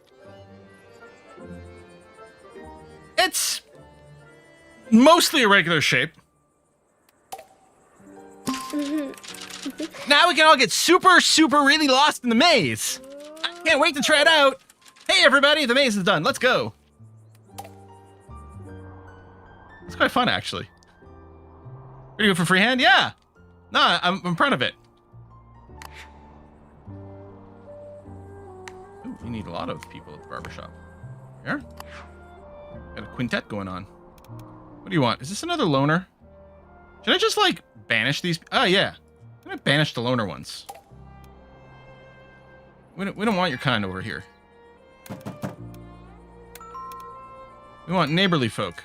It's mostly a regular shape. Now we can all get super, super really lost in the maze. Can't wait to try it out. Hey, everybody, the maze is done. Let's go. It's quite fun, actually. Pretty good for freehand? Yeah. No, I'm proud of it. Ooh, you need a lot of people at the barbershop. Here. Got a quintet going on. What do you want? Is this another loner? Should I just, like, banish these? Oh, yeah. I'm going to banish the loner ones. We don't want your kind over here. We want neighborly folk.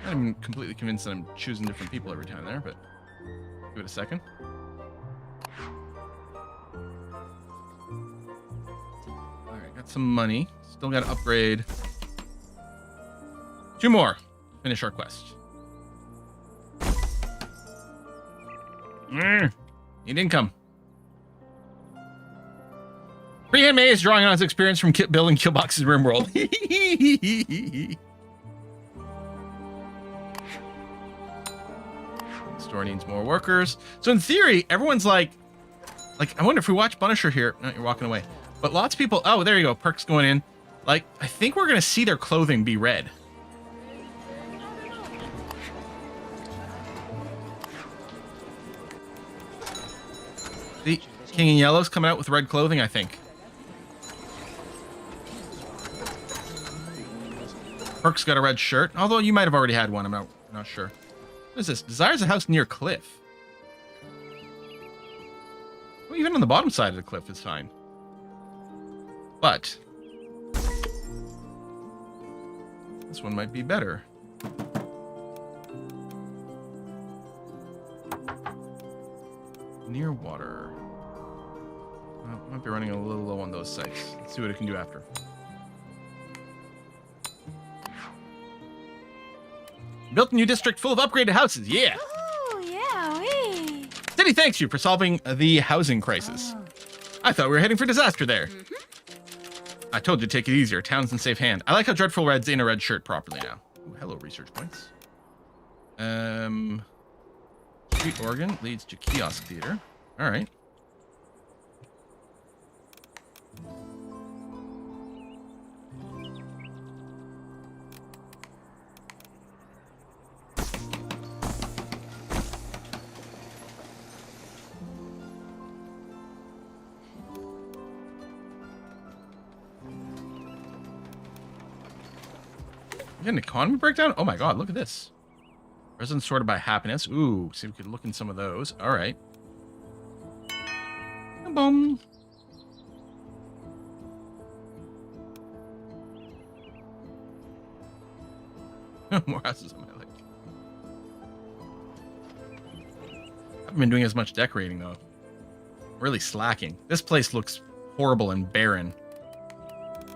I'm completely convinced that I'm choosing different people every time there, but give it a second. Alright, got some money. Still got to upgrade. 2 more. Finish our quest. Need income. Freehand May is drawing on his experience from building Killbox's RimWorld. Store needs more workers. So in theory, everyone's like, I wonder if we watch Punisher here. No, you're walking away. But lots of people. Oh, there you go. Perks going in. Like, I think we're gonna see their clothing be red. The King in Yellow's coming out with red clothing, I think. Perk's got a red shirt, although you might have already had one. I'm not sure. What is this? Desires a house near cliff. Well, even on the bottom side of the cliff is fine. But this one might be better. Near water. Well, might be running a little low on those sites. Let's see what it can do after. Built a new district full of upgraded houses. Yeah. Oh, yeah. Wee. City thanks you for solving the housing crisis. I thought we were heading for disaster there. I told you to take it easier. Town's in safe hand. I like how Dreadful Red's in a red shirt properly now. Ooh, hello, research points. Street organ leads to kiosk theater. All right. We got an economy breakdown? Oh my god, look at this. Residents sorted by happiness. Ooh, see if we could look in some of those. All right. Boom. More houses on my lake. I haven't been doing as much decorating though. Really slacking. This place looks horrible and barren.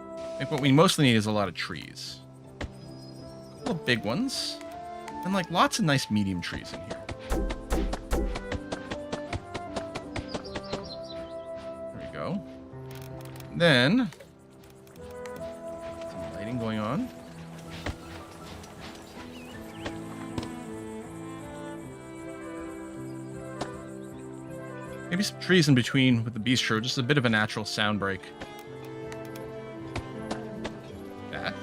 I think what we mostly need is a lot of trees. A couple of big ones. And like lots of nice medium trees in here. There we go. And then some lighting going on. Maybe some trees in between with the bistro, just a bit of a natural sound break. That.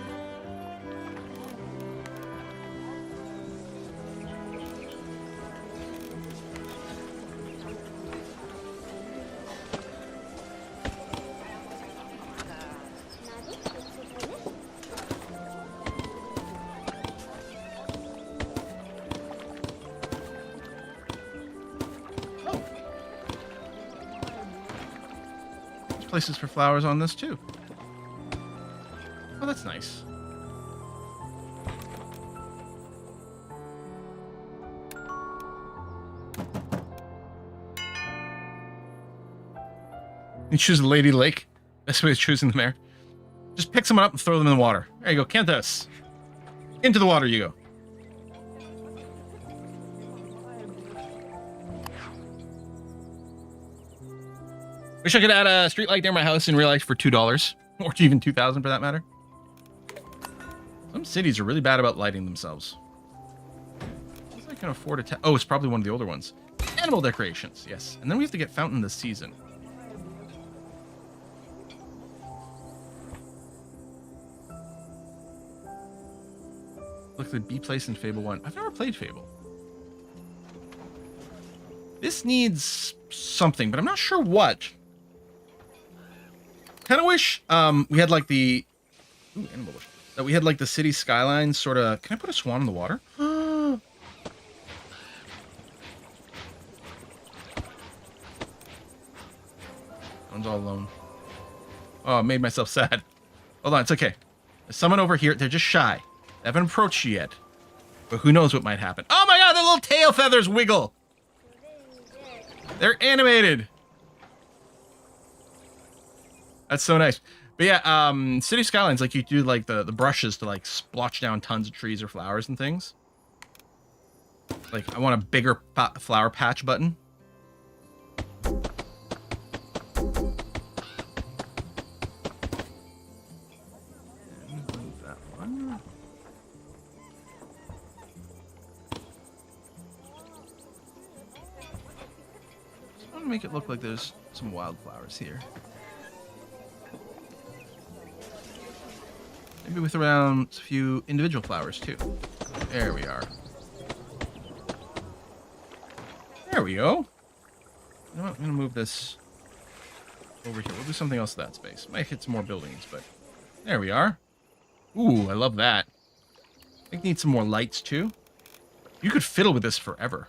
Places for flowers on this too. Oh, that's nice. You choose the Lady Lake. Best way is choosing the mayor. Just pick someone up and throw them in the water. There you go, Canthus. Into the water you go. Wish I could add a street light near my house in real life for $2, or even $2,000 for that matter. Some cities are really bad about lighting themselves. I can afford a oh, it's probably one of the older ones. Animal decorations, yes. And then we have to get Fountain this season. Look at the B place in Fable 1. I've never played Fable. This needs something, but I'm not sure what. Kind of wish we had like the that we had like the city skylines sort of. Can I put a swan in the water? One's all alone. Oh, I made myself sad. Hold on, it's okay. There's someone over here. They're just shy. They haven't approached you yet. But who knows what might happen. Oh my god, their little tail feathers wiggle! They're animated! That's so nice. But yeah, City Skylines, like you do like the brushes to like splotch down tons of trees or flowers and things. Like, I want a bigger flower patch button. Make it look like there's some wildflowers here. Maybe with around a few individual flowers too. There we are. There we go. You know what? I'm gonna move this over here. We'll do something else with that space. Might hit some more buildings, but there we are. Ooh, I love that. I think need some more lights too. You could fiddle with this forever.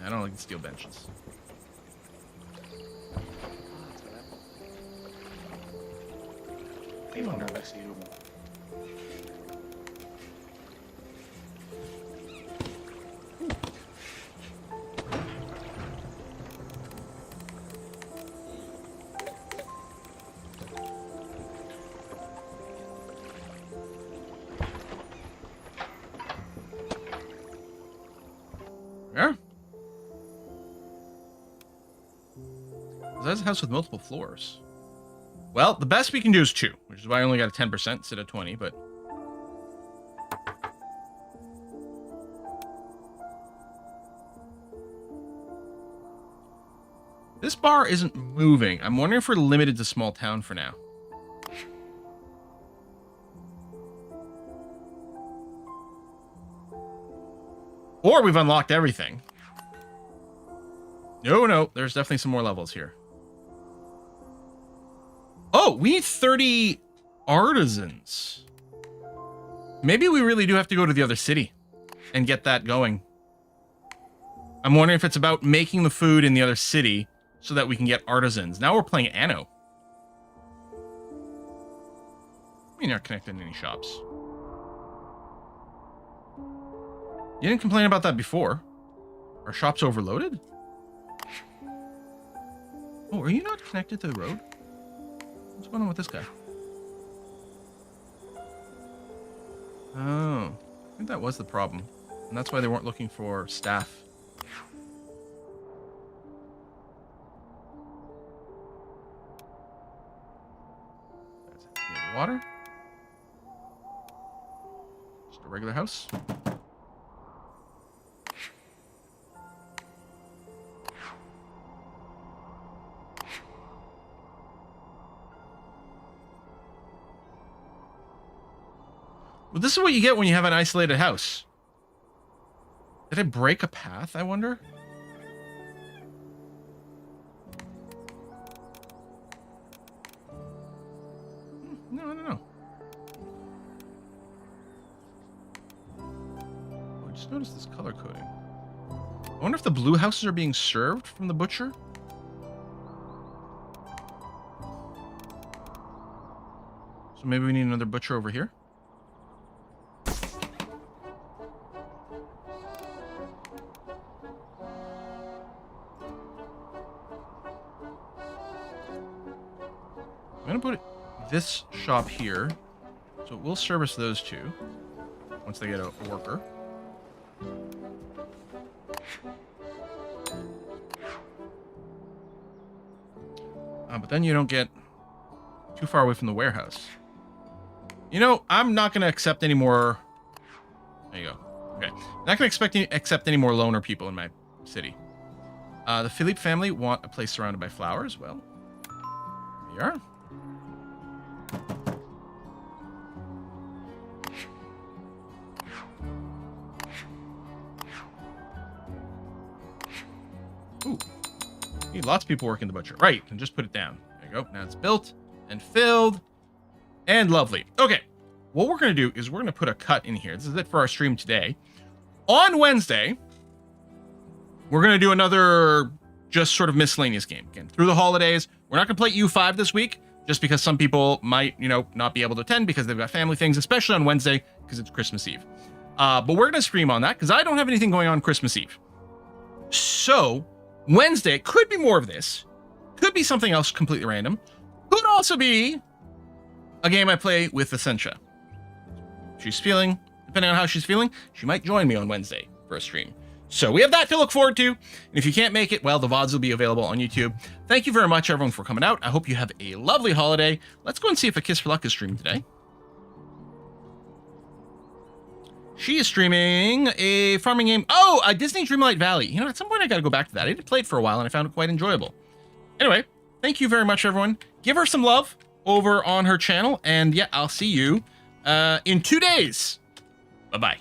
I don't like the steel benches. Yeah. That's a house with multiple floors. Well, the best we can do is 2, which is why I only got a 10% instead of 20, but... This bar isn't moving. I'm wondering if we're limited to small town for now. Or we've unlocked everything. No, there's definitely some more levels here. Oh, we need 30 artisans. Maybe we really do have to go to the other city and get that going. I'm wondering if it's about making the food in the other city so that we can get artisans. Now we're playing Anno. You're not connected to any shops. You didn't complain about that before. Are shops overloaded? Oh, are you not connected to the road? What's going on with this guy? Oh, I think that was the problem. And that's why they weren't looking for staff. Water. Just a regular house. Well, this is what you get when you have an isolated house. Did I break a path, I wonder? No, I don't know. Oh, I just noticed this color coding. I wonder if the blue houses are being served from the butcher? So maybe we need another butcher over here? I'm gonna put this shop here, so it will service those two once they get a worker. But then you don't get too far away from the warehouse. You know, I'm not gonna accept any more. There you go. Okay, not gonna accept any more loner people in my city. The Philippe family want a place surrounded by flowers. Well, here you are. Ooh. Need lots of people working the butcher. Right, and just put it down. There you go. Now it's built and filled and lovely. Okay. what we're going to do is we're going to put a cut in here. This is it for our stream today. On Wednesday, we're going to do another just sort of miscellaneous game. Again, through the holidays, we're not going to play U5 this week, just because some people might, not be able to attend because they've got family things, especially on Wednesday because it's Christmas Eve. But we're going to stream on that because I don't have anything going on Christmas Eve. So Wednesday could be more of this, could be something else completely random, could also be a game I play with Essentia. Depending on how she's feeling, she might join me on Wednesday for a stream. So we have that to look forward to. And if you can't make it, well, the VODs will be available on YouTube. Thank you very much, everyone, for coming out. I hope you have a lovely holiday. Let's go and see if A Kiss for Luck is streaming today. She is streaming a farming game. Oh, a Disney Dreamlight Valley. At some point I got to go back to that. I did play it for a while and I found it quite enjoyable. Anyway, thank you very much, everyone. Give her some love over on her channel. And yeah, I'll see you in 2 days. Bye-bye.